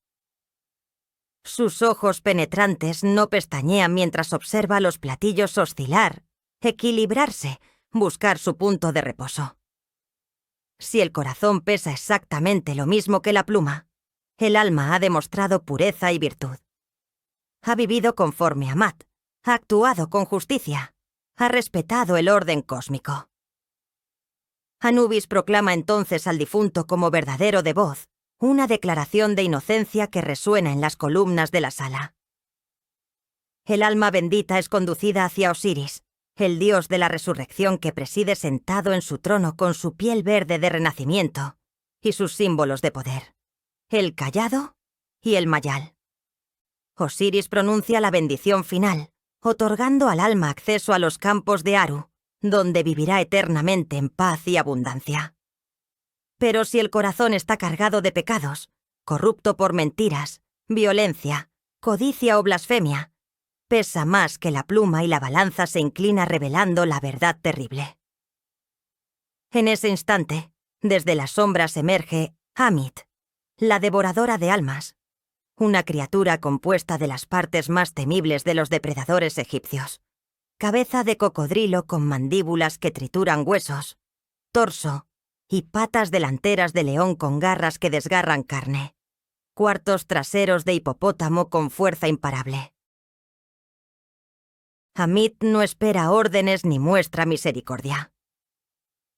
Sus ojos penetrantes no pestañean mientras observa los platillos oscilar, equilibrarse, buscar su punto de reposo. Si el corazón pesa exactamente lo mismo que la pluma, el alma ha demostrado pureza y virtud. Ha vivido conforme a Mat, ha actuado con justicia, ha respetado el orden cósmico. Anubis proclama entonces al difunto como verdadero de voz, una declaración de inocencia que resuena en las columnas de la sala. El alma bendita es conducida hacia Osiris, el dios de la resurrección que preside sentado en su trono con su piel verde de renacimiento y sus símbolos de poder, el cayado y el mayal. Osiris pronuncia la bendición final, otorgando al alma acceso a los campos de Aru, donde vivirá eternamente en paz y abundancia. Pero si el corazón está cargado de pecados, corrupto por mentiras, violencia, codicia o blasfemia, pesa más que la pluma y la balanza se inclina revelando la verdad terrible. En ese instante, desde las sombras emerge Amit, la devoradora de almas, una criatura compuesta de las partes más temibles de los depredadores egipcios. Cabeza de cocodrilo con mandíbulas que trituran huesos, torso y patas delanteras de león con garras que desgarran carne, cuartos traseros de hipopótamo con fuerza imparable. Amit no espera órdenes ni muestra misericordia.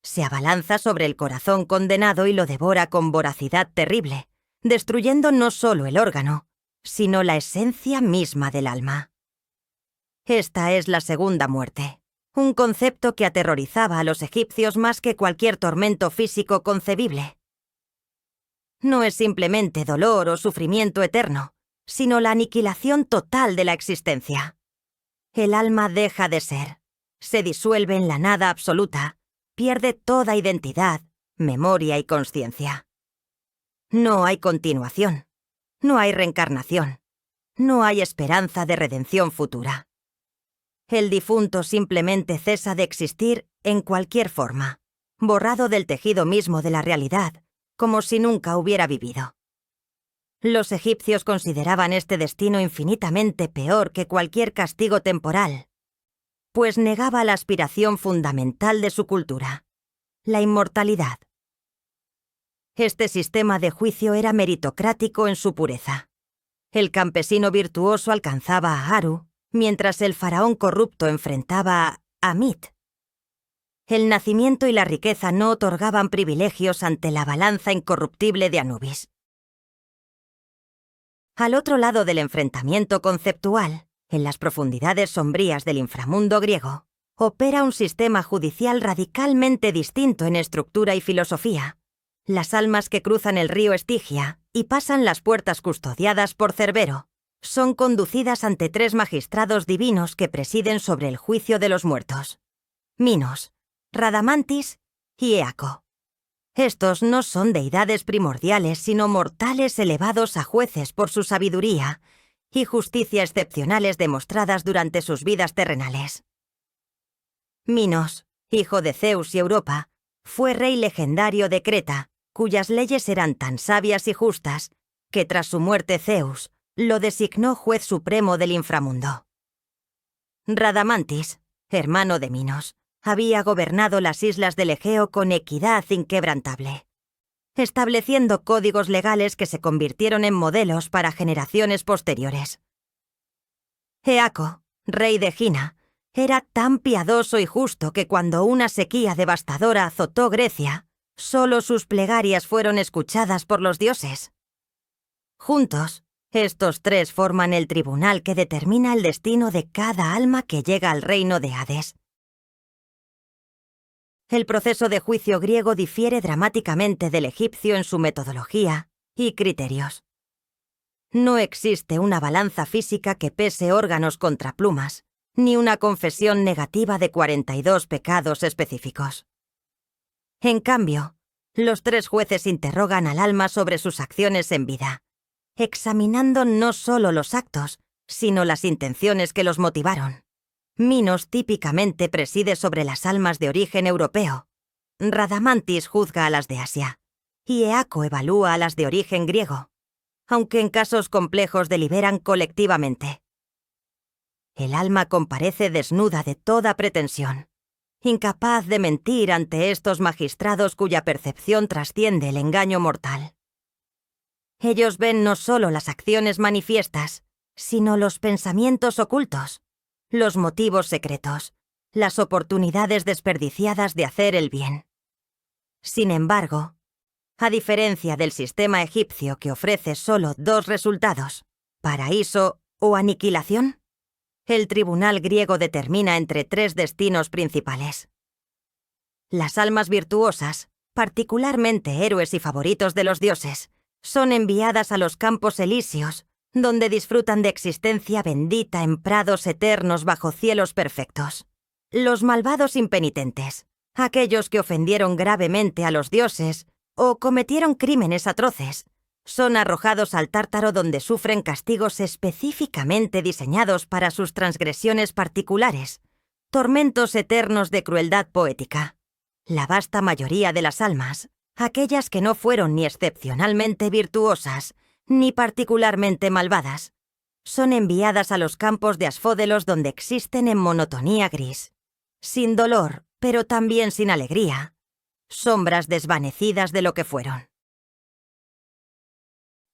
Se abalanza sobre el corazón condenado y lo devora con voracidad terrible, destruyendo no solo el órgano, sino la esencia misma del alma. Esta es la segunda muerte, un concepto que aterrorizaba a los egipcios más que cualquier tormento físico concebible. No es simplemente dolor o sufrimiento eterno, sino la aniquilación total de la existencia. El alma deja de ser, se disuelve en la nada absoluta, pierde toda identidad, memoria y consciencia. No hay continuación, no hay reencarnación, no hay esperanza de redención futura. El difunto simplemente cesa de existir en cualquier forma, borrado del tejido mismo de la realidad, como si nunca hubiera vivido. Los egipcios consideraban este destino infinitamente peor que cualquier castigo temporal, pues negaba la aspiración fundamental de su cultura, la inmortalidad. Este sistema de juicio era meritocrático en su pureza. El campesino virtuoso alcanzaba a Haru, mientras el faraón corrupto enfrentaba a Amit. El nacimiento y la riqueza no otorgaban privilegios ante la balanza incorruptible de Anubis. Al otro lado del enfrentamiento conceptual, en las profundidades sombrías del inframundo griego, opera un sistema judicial radicalmente distinto en estructura y filosofía. Las almas que cruzan el río Estigia y pasan las puertas custodiadas por Cerbero son conducidas ante 3 magistrados divinos que presiden sobre el juicio de los muertos: Minos, Radamantis y Eaco. Estos no son deidades primordiales, sino mortales elevados a jueces por su sabiduría y justicia excepcionales demostradas durante sus vidas terrenales. Minos, hijo de Zeus y Europa, fue rey legendario de Creta, cuyas leyes eran tan sabias y justas que tras su muerte Zeus lo designó juez supremo del inframundo. Radamantis, hermano de Minos, había gobernado las islas del Egeo con equidad inquebrantable, estableciendo códigos legales que se convirtieron en modelos para generaciones posteriores. Eaco, rey de Gina, era tan piadoso y justo que cuando una sequía devastadora azotó Grecia, solo sus plegarias fueron escuchadas por los dioses. Juntos, estos 3 forman el tribunal que determina el destino de cada alma que llega al reino de Hades. El proceso de juicio griego difiere dramáticamente del egipcio en su metodología y criterios. No existe una balanza física que pese órganos contra plumas, ni una confesión negativa de 42 pecados específicos. En cambio, los 3 jueces interrogan al alma sobre sus acciones en vida, examinando no solo los actos, sino las intenciones que los motivaron. Minos típicamente preside sobre las almas de origen europeo, Radamantis juzga a las de Asia, y Eaco evalúa a las de origen griego, aunque en casos complejos deliberan colectivamente. El alma comparece desnuda de toda pretensión, incapaz de mentir ante estos magistrados cuya percepción trasciende el engaño mortal. Ellos ven no solo las acciones manifiestas, sino los pensamientos ocultos, los motivos secretos, las oportunidades desperdiciadas de hacer el bien. Sin embargo, a diferencia del sistema egipcio que ofrece solo 2 resultados, paraíso o aniquilación, el tribunal griego determina entre 3 destinos principales. Las almas virtuosas, particularmente héroes y favoritos de los dioses, son enviadas a los campos elíseos, donde disfrutan de existencia bendita en prados eternos bajo cielos perfectos. Los malvados impenitentes, aquellos que ofendieron gravemente a los dioses o cometieron crímenes atroces, son arrojados al Tártaro donde sufren castigos específicamente diseñados para sus transgresiones particulares, tormentos eternos de crueldad poética. La vasta mayoría de las almas, aquellas que no fueron ni excepcionalmente virtuosas, ni particularmente malvadas, son enviadas a los campos de Asfódelos donde existen en monotonía gris, sin dolor, pero también sin alegría, sombras desvanecidas de lo que fueron.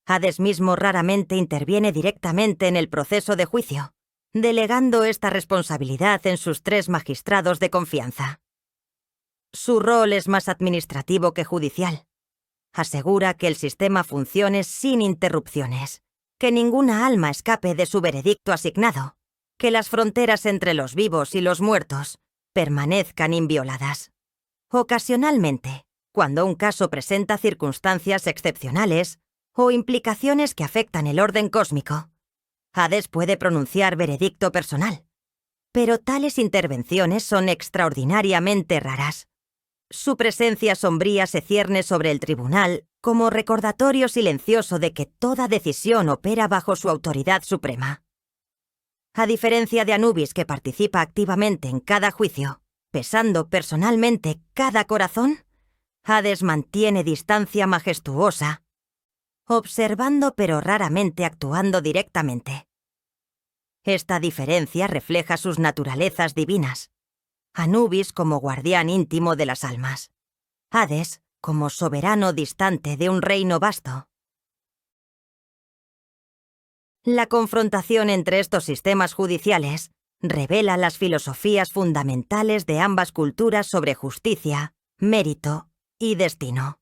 Hades mismo raramente interviene directamente en el proceso de juicio, delegando esta responsabilidad en sus 3 magistrados de confianza. Su rol es más administrativo que judicial. Asegura que el sistema funcione sin interrupciones, que ninguna alma escape de su veredicto asignado, que las fronteras entre los vivos y los muertos permanezcan invioladas. Ocasionalmente, cuando un caso presenta circunstancias excepcionales o implicaciones que afectan el orden cósmico, Hades puede pronunciar veredicto personal, pero tales intervenciones son extraordinariamente raras. Su presencia sombría se cierne sobre el tribunal como recordatorio silencioso de que toda decisión opera bajo su autoridad suprema. A diferencia de Anubis, que participa activamente en cada juicio, pesando personalmente cada corazón, Hades mantiene distancia majestuosa, observando pero raramente actuando directamente. Esta diferencia refleja sus naturalezas divinas. Anubis como guardián íntimo de las almas. Hades como soberano distante de un reino vasto. La confrontación entre estos sistemas judiciales revela las filosofías fundamentales de ambas culturas sobre justicia, mérito y destino.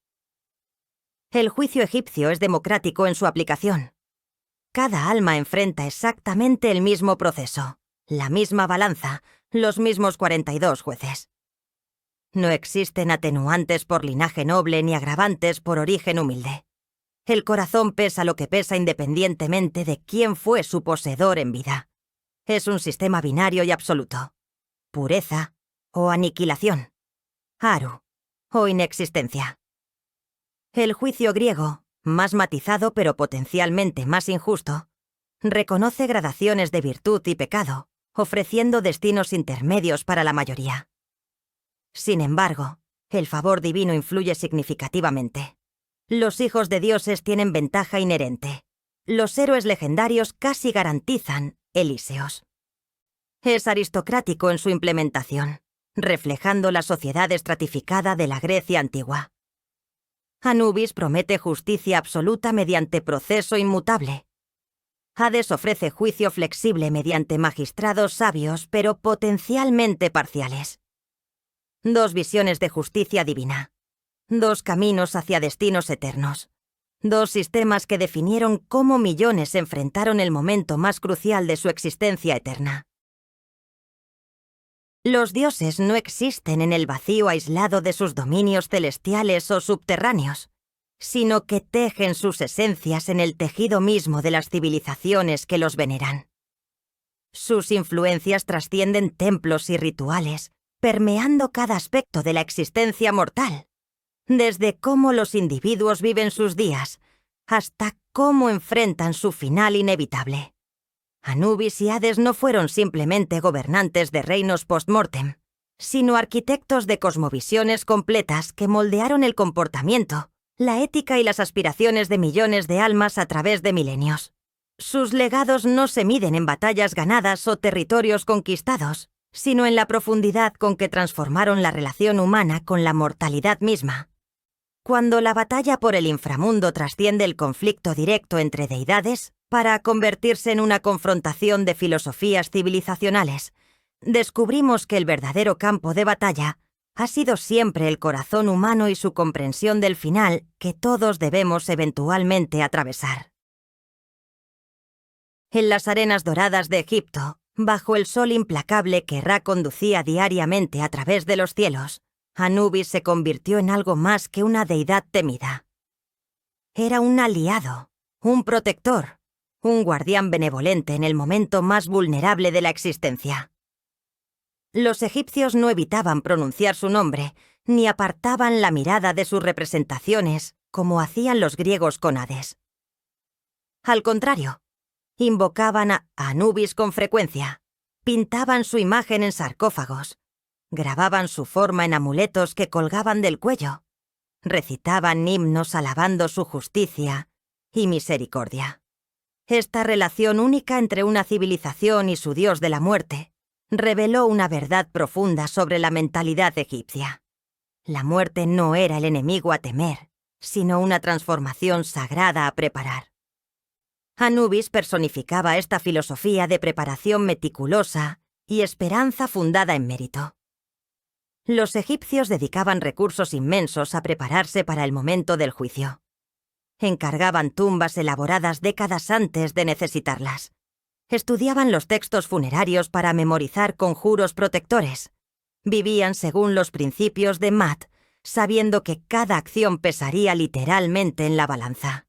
El juicio egipcio es democrático en su aplicación. Cada alma enfrenta exactamente el mismo proceso, la misma balanza, los mismos 42 jueces. No existen atenuantes por linaje noble ni agravantes por origen humilde. El corazón pesa lo que pesa independientemente de quién fue su poseedor en vida. Es un sistema binario y absoluto. Pureza o aniquilación. Aru o inexistencia. El juicio griego, más matizado pero potencialmente más injusto, reconoce gradaciones de virtud y pecado, ofreciendo destinos intermedios para la mayoría. Sin embargo, el favor divino influye significativamente. Los hijos de dioses tienen ventaja inherente. Los héroes legendarios casi garantizan elíseos. Es aristocrático en su implementación, reflejando la sociedad estratificada de la Grecia antigua. Anubis promete justicia absoluta mediante proceso inmutable. Hades ofrece juicio flexible mediante magistrados sabios pero potencialmente parciales. 2 visiones de justicia divina. 2 caminos hacia destinos eternos. 2 sistemas que definieron cómo millones enfrentaron el momento más crucial de su existencia eterna. Los dioses no existen en el vacío aislado de sus dominios celestiales o subterráneos, sino que tejen sus esencias en el tejido mismo de las civilizaciones que los veneran. Sus influencias trascienden templos y rituales, permeando cada aspecto de la existencia mortal, desde cómo los individuos viven sus días hasta cómo enfrentan su final inevitable. Anubis y Hades no fueron simplemente gobernantes de reinos post-mortem, sino arquitectos de cosmovisiones completas que moldearon el comportamiento, la ética y las aspiraciones de millones de almas a través de milenios. Sus legados no se miden en batallas ganadas o territorios conquistados, sino en la profundidad con que transformaron la relación humana con la mortalidad misma. Cuando la batalla por el inframundo trasciende el conflicto directo entre deidades, para convertirse en una confrontación de filosofías civilizacionales, descubrimos que el verdadero campo de batalla ha sido siempre el corazón humano y su comprensión del final que todos debemos eventualmente atravesar. En las arenas doradas de Egipto, bajo el sol implacable que Ra conducía diariamente a través de los cielos, Anubis se convirtió en algo más que una deidad temida. Era un aliado, un protector, un guardián benevolente en el momento más vulnerable de la existencia. Los egipcios no evitaban pronunciar su nombre, ni apartaban la mirada de sus representaciones, como hacían los griegos con Hades. Al contrario, invocaban a Anubis con frecuencia, pintaban su imagen en sarcófagos, grababan su forma en amuletos que colgaban del cuello, recitaban himnos alabando su justicia y misericordia. Esta relación única entre una civilización y su dios de la muerte reveló una verdad profunda sobre la mentalidad egipcia. La muerte no era el enemigo a temer, sino una transformación sagrada a preparar. Anubis personificaba esta filosofía de preparación meticulosa y esperanza fundada en mérito. Los egipcios dedicaban recursos inmensos a prepararse para el momento del juicio. Encargaban tumbas elaboradas décadas antes de necesitarlas. Estudiaban los textos funerarios para memorizar conjuros protectores. Vivían según los principios de Mat, sabiendo que cada acción pesaría literalmente en la balanza.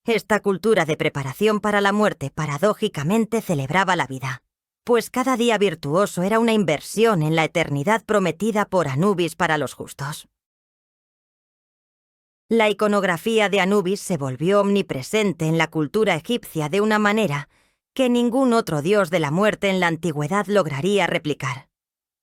Esta cultura de preparación para la muerte paradójicamente celebraba la vida, pues cada día virtuoso era una inversión en la eternidad prometida por Anubis para los justos. La iconografía de Anubis se volvió omnipresente en la cultura egipcia de una manera que ningún otro dios de la muerte en la antigüedad lograría replicar.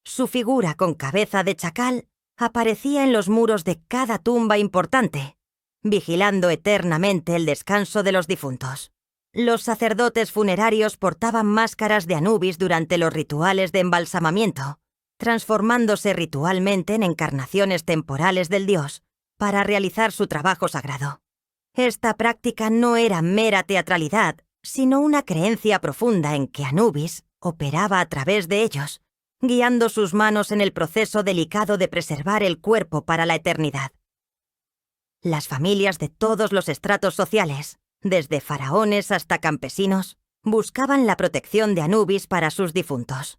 Su figura con cabeza de chacal aparecía en los muros de cada tumba importante, vigilando eternamente el descanso de los difuntos. Los sacerdotes funerarios portaban máscaras de Anubis durante los rituales de embalsamamiento, transformándose ritualmente en encarnaciones temporales del dios para realizar su trabajo sagrado. Esta práctica no era mera teatralidad, sino una creencia profunda en que Anubis operaba a través de ellos, guiando sus manos en el proceso delicado de preservar el cuerpo para la eternidad. Las familias de todos los estratos sociales, desde faraones hasta campesinos, buscaban la protección de Anubis para sus difuntos.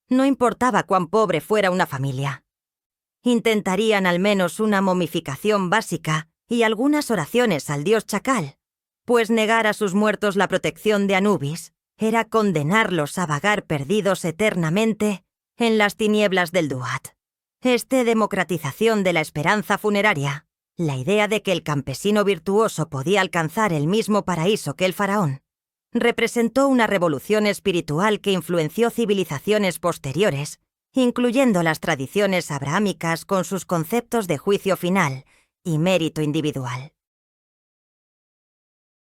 No importaba cuán pobre fuera una familia. Intentarían al menos una momificación básica y algunas oraciones al dios chacal, pues negar a sus muertos la protección de Anubis era condenarlos a vagar perdidos eternamente en las tinieblas del Duat. Democratización de la esperanza funeraria, la idea de que el campesino virtuoso podía alcanzar el mismo paraíso que el faraón, representó una revolución espiritual que influenció civilizaciones posteriores, incluyendo las tradiciones abrahámicas con sus conceptos de juicio final y mérito individual.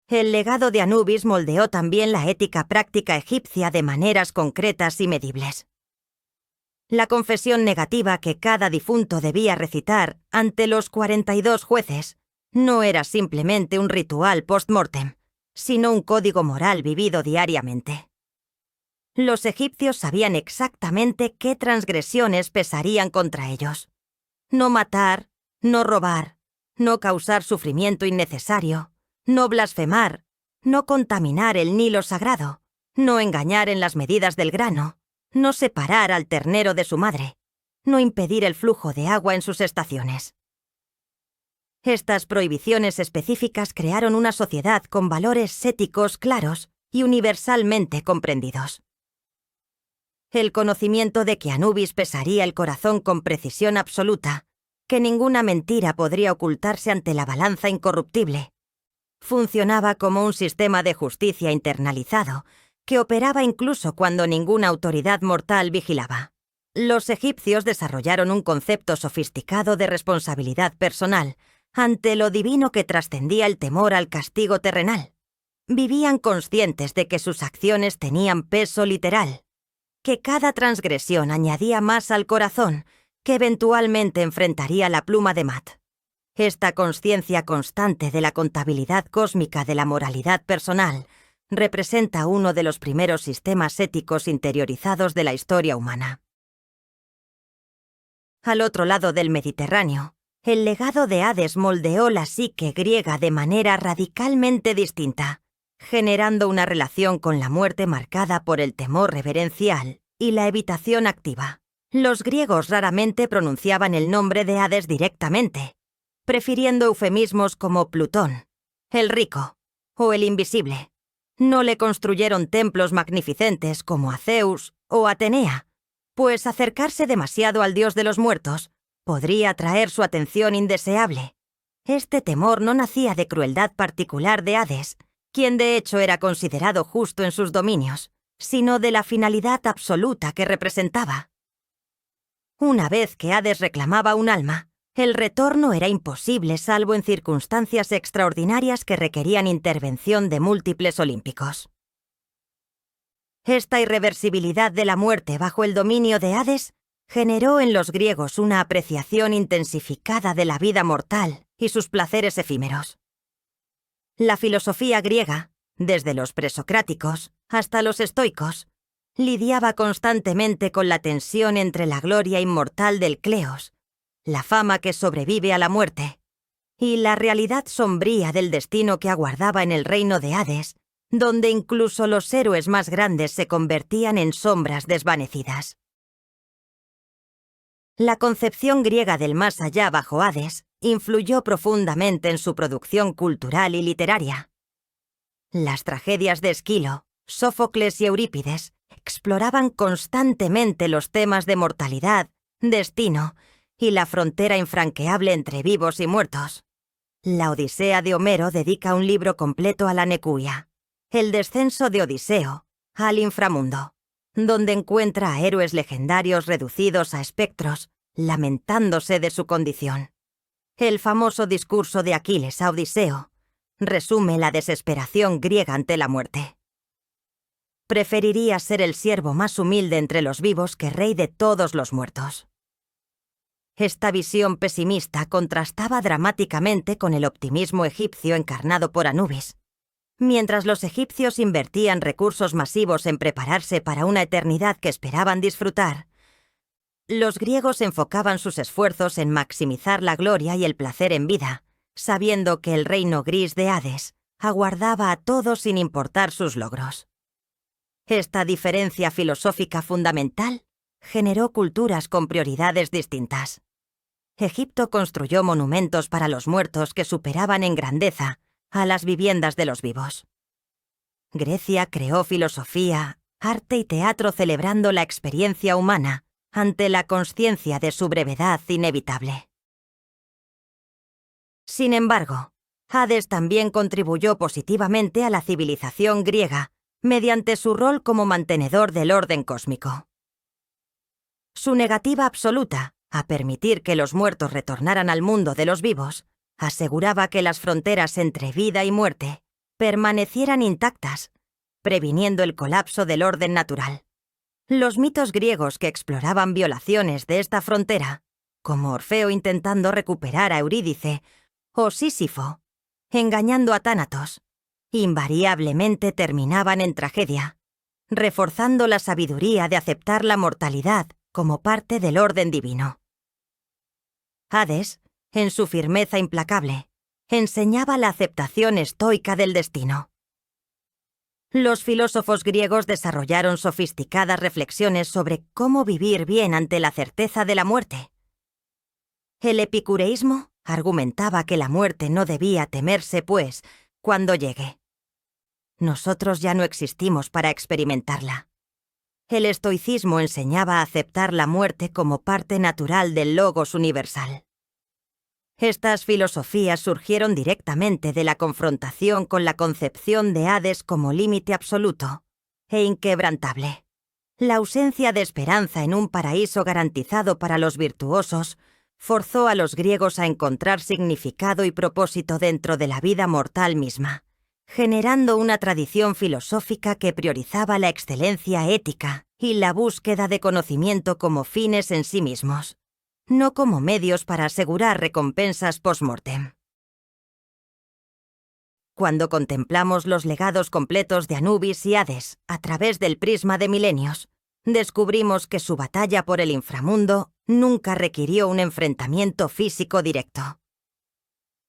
El legado de Anubis moldeó también la ética práctica egipcia de maneras concretas y medibles. La confesión negativa que cada difunto debía recitar ante los 42 jueces no era simplemente un ritual post-mortem, sino un código moral vivido diariamente. Los egipcios sabían exactamente qué transgresiones pesarían contra ellos. No matar, no robar, no causar sufrimiento innecesario, no blasfemar, no contaminar el Nilo sagrado, no engañar en las medidas del grano, no separar al ternero de su madre, no impedir el flujo de agua en sus estaciones. Estas prohibiciones específicas crearon una sociedad con valores éticos claros y universalmente comprendidos. El conocimiento de que Anubis pesaría el corazón con precisión absoluta, que ninguna mentira podría ocultarse ante la balanza incorruptible, funcionaba como un sistema de justicia internalizado que operaba incluso cuando ninguna autoridad mortal vigilaba. Los egipcios desarrollaron un concepto sofisticado de responsabilidad personal ante lo divino que trascendía el temor al castigo terrenal. Vivían conscientes de que sus acciones tenían peso literal, que cada transgresión añadía más al corazón que eventualmente enfrentaría la pluma de Mat. Esta consciencia constante de la contabilidad cósmica de la moralidad personal representa uno de los primeros sistemas éticos interiorizados de la historia humana. Al otro lado del Mediterráneo, el legado de Hades moldeó la psique griega de manera radicalmente distinta, generando una relación con la muerte marcada por el temor reverencial y la evitación activa. Los griegos raramente pronunciaban el nombre de Hades directamente, prefiriendo eufemismos como Plutón, el rico o el invisible. No le construyeron templos magnificentes como a Zeus o Atenea, pues acercarse demasiado al dios de los muertos podría atraer su atención indeseable. Este temor no nacía de crueldad particular de Hades, quien de hecho era considerado justo en sus dominios, sino de la finalidad absoluta que representaba. Una vez que Hades reclamaba un alma, el retorno era imposible salvo en circunstancias extraordinarias que requerían intervención de múltiples olímpicos. Esta irreversibilidad de la muerte bajo el dominio de Hades generó en los griegos una apreciación intensificada de la vida mortal y sus placeres efímeros. La filosofía griega, desde los presocráticos hasta los estoicos, lidiaba constantemente con la tensión entre la gloria inmortal del Cleos, la fama que sobrevive a la muerte, y la realidad sombría del destino que aguardaba en el reino de Hades, donde incluso los héroes más grandes se convertían en sombras desvanecidas. La concepción griega del más allá bajo Hades influyó profundamente en su producción cultural y literaria. Las tragedias de Esquilo, Sófocles y Eurípides exploraban constantemente los temas de mortalidad, destino y la frontera infranqueable entre vivos y muertos. La Odisea de Homero dedica un libro completo a la Necuia, el descenso de Odiseo al inframundo, donde encuentra a héroes legendarios reducidos a espectros, lamentándose de su condición. El famoso discurso de Aquiles a Odiseo resume la desesperación griega ante la muerte. Preferiría ser el siervo más humilde entre los vivos que rey de todos los muertos. Esta visión pesimista contrastaba dramáticamente con el optimismo egipcio encarnado por Anubis. Mientras los egipcios invertían recursos masivos en prepararse para una eternidad que esperaban disfrutar, los griegos enfocaban sus esfuerzos en maximizar la gloria y el placer en vida, sabiendo que el reino gris de Hades aguardaba a todos sin importar sus logros. Esta diferencia filosófica fundamental generó culturas con prioridades distintas. Egipto construyó monumentos para los muertos que superaban en grandeza a las viviendas de los vivos. Grecia creó filosofía, arte y teatro celebrando la experiencia humana ante la consciencia de su brevedad inevitable. Sin embargo, Hades también contribuyó positivamente a la civilización griega mediante su rol como mantenedor del orden cósmico. Su negativa absoluta a permitir que los muertos retornaran al mundo de los vivos aseguraba que las fronteras entre vida y muerte permanecieran intactas, previniendo el colapso del orden natural. Los mitos griegos que exploraban violaciones de esta frontera, como Orfeo intentando recuperar a Eurídice o Sísifo engañando a Tánatos, invariablemente terminaban en tragedia, reforzando la sabiduría de aceptar la mortalidad como parte del orden divino. Hades, en su firmeza implacable, enseñaba la aceptación estoica del destino. Los filósofos griegos desarrollaron sofisticadas reflexiones sobre cómo vivir bien ante la certeza de la muerte. El epicureísmo argumentaba que la muerte no debía temerse, pues, cuando llegue. Nosotros ya no existimos para experimentarla. El estoicismo enseñaba a aceptar la muerte como parte natural del logos universal. Estas filosofías surgieron directamente de la confrontación con la concepción de Hades como límite absoluto e inquebrantable. La ausencia de esperanza en un paraíso garantizado para los virtuosos forzó a los griegos a encontrar significado y propósito dentro de la vida mortal misma, generando una tradición filosófica que priorizaba la excelencia ética y la búsqueda de conocimiento como fines en sí mismos, no como medios para asegurar recompensas post-mortem. Cuando contemplamos los legados completos de Anubis y Hades a través del prisma de milenios, descubrimos que su batalla por el inframundo nunca requirió un enfrentamiento físico directo.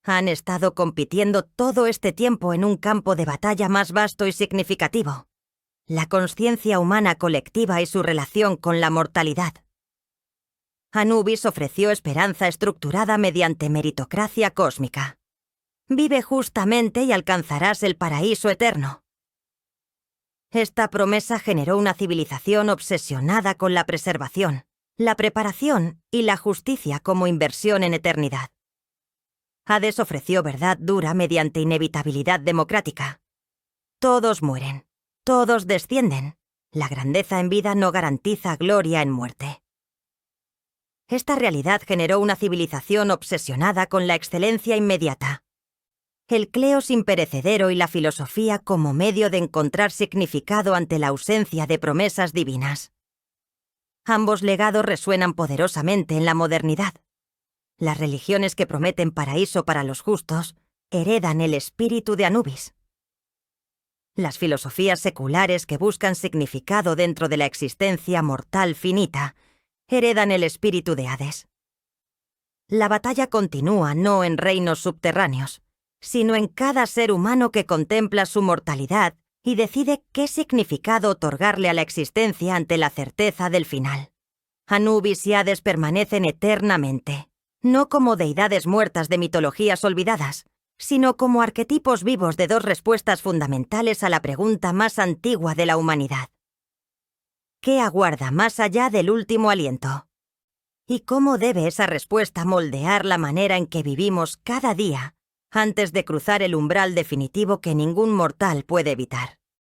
Han estado compitiendo todo este tiempo en un campo de batalla más vasto y significativo: la consciencia humana colectiva y su relación con la mortalidad. Anubis ofreció esperanza estructurada mediante meritocracia cósmica. Vive justamente y alcanzarás el paraíso eterno. Esta promesa generó una civilización obsesionada con la preservación, la preparación y la justicia como inversión en eternidad. Hades ofreció verdad dura mediante inevitabilidad democrática. Todos mueren, todos descienden. La grandeza en vida no garantiza gloria en muerte. Esta realidad generó una civilización obsesionada con la excelencia inmediata. El cleos imperecedero y la filosofía como medio de encontrar significado ante la ausencia de promesas divinas. Ambos legados resuenan poderosamente en la modernidad. Las religiones que prometen paraíso para los justos heredan el espíritu de Anubis. Las filosofías seculares que buscan significado dentro de la existencia mortal finita heredan el espíritu de Hades. La batalla continúa no en reinos subterráneos, sino en cada ser humano que contempla su mortalidad y decide qué significado otorgarle a la existencia ante la certeza del final. Anubis y Hades permanecen eternamente, no como deidades muertas de mitologías olvidadas, sino como arquetipos vivos de dos respuestas fundamentales a la pregunta más antigua de la humanidad. ¿Qué aguarda más allá del último aliento? ¿Y cómo debe esa respuesta moldear la manera en que vivimos cada día antes de cruzar el umbral definitivo que ningún mortal puede evitar?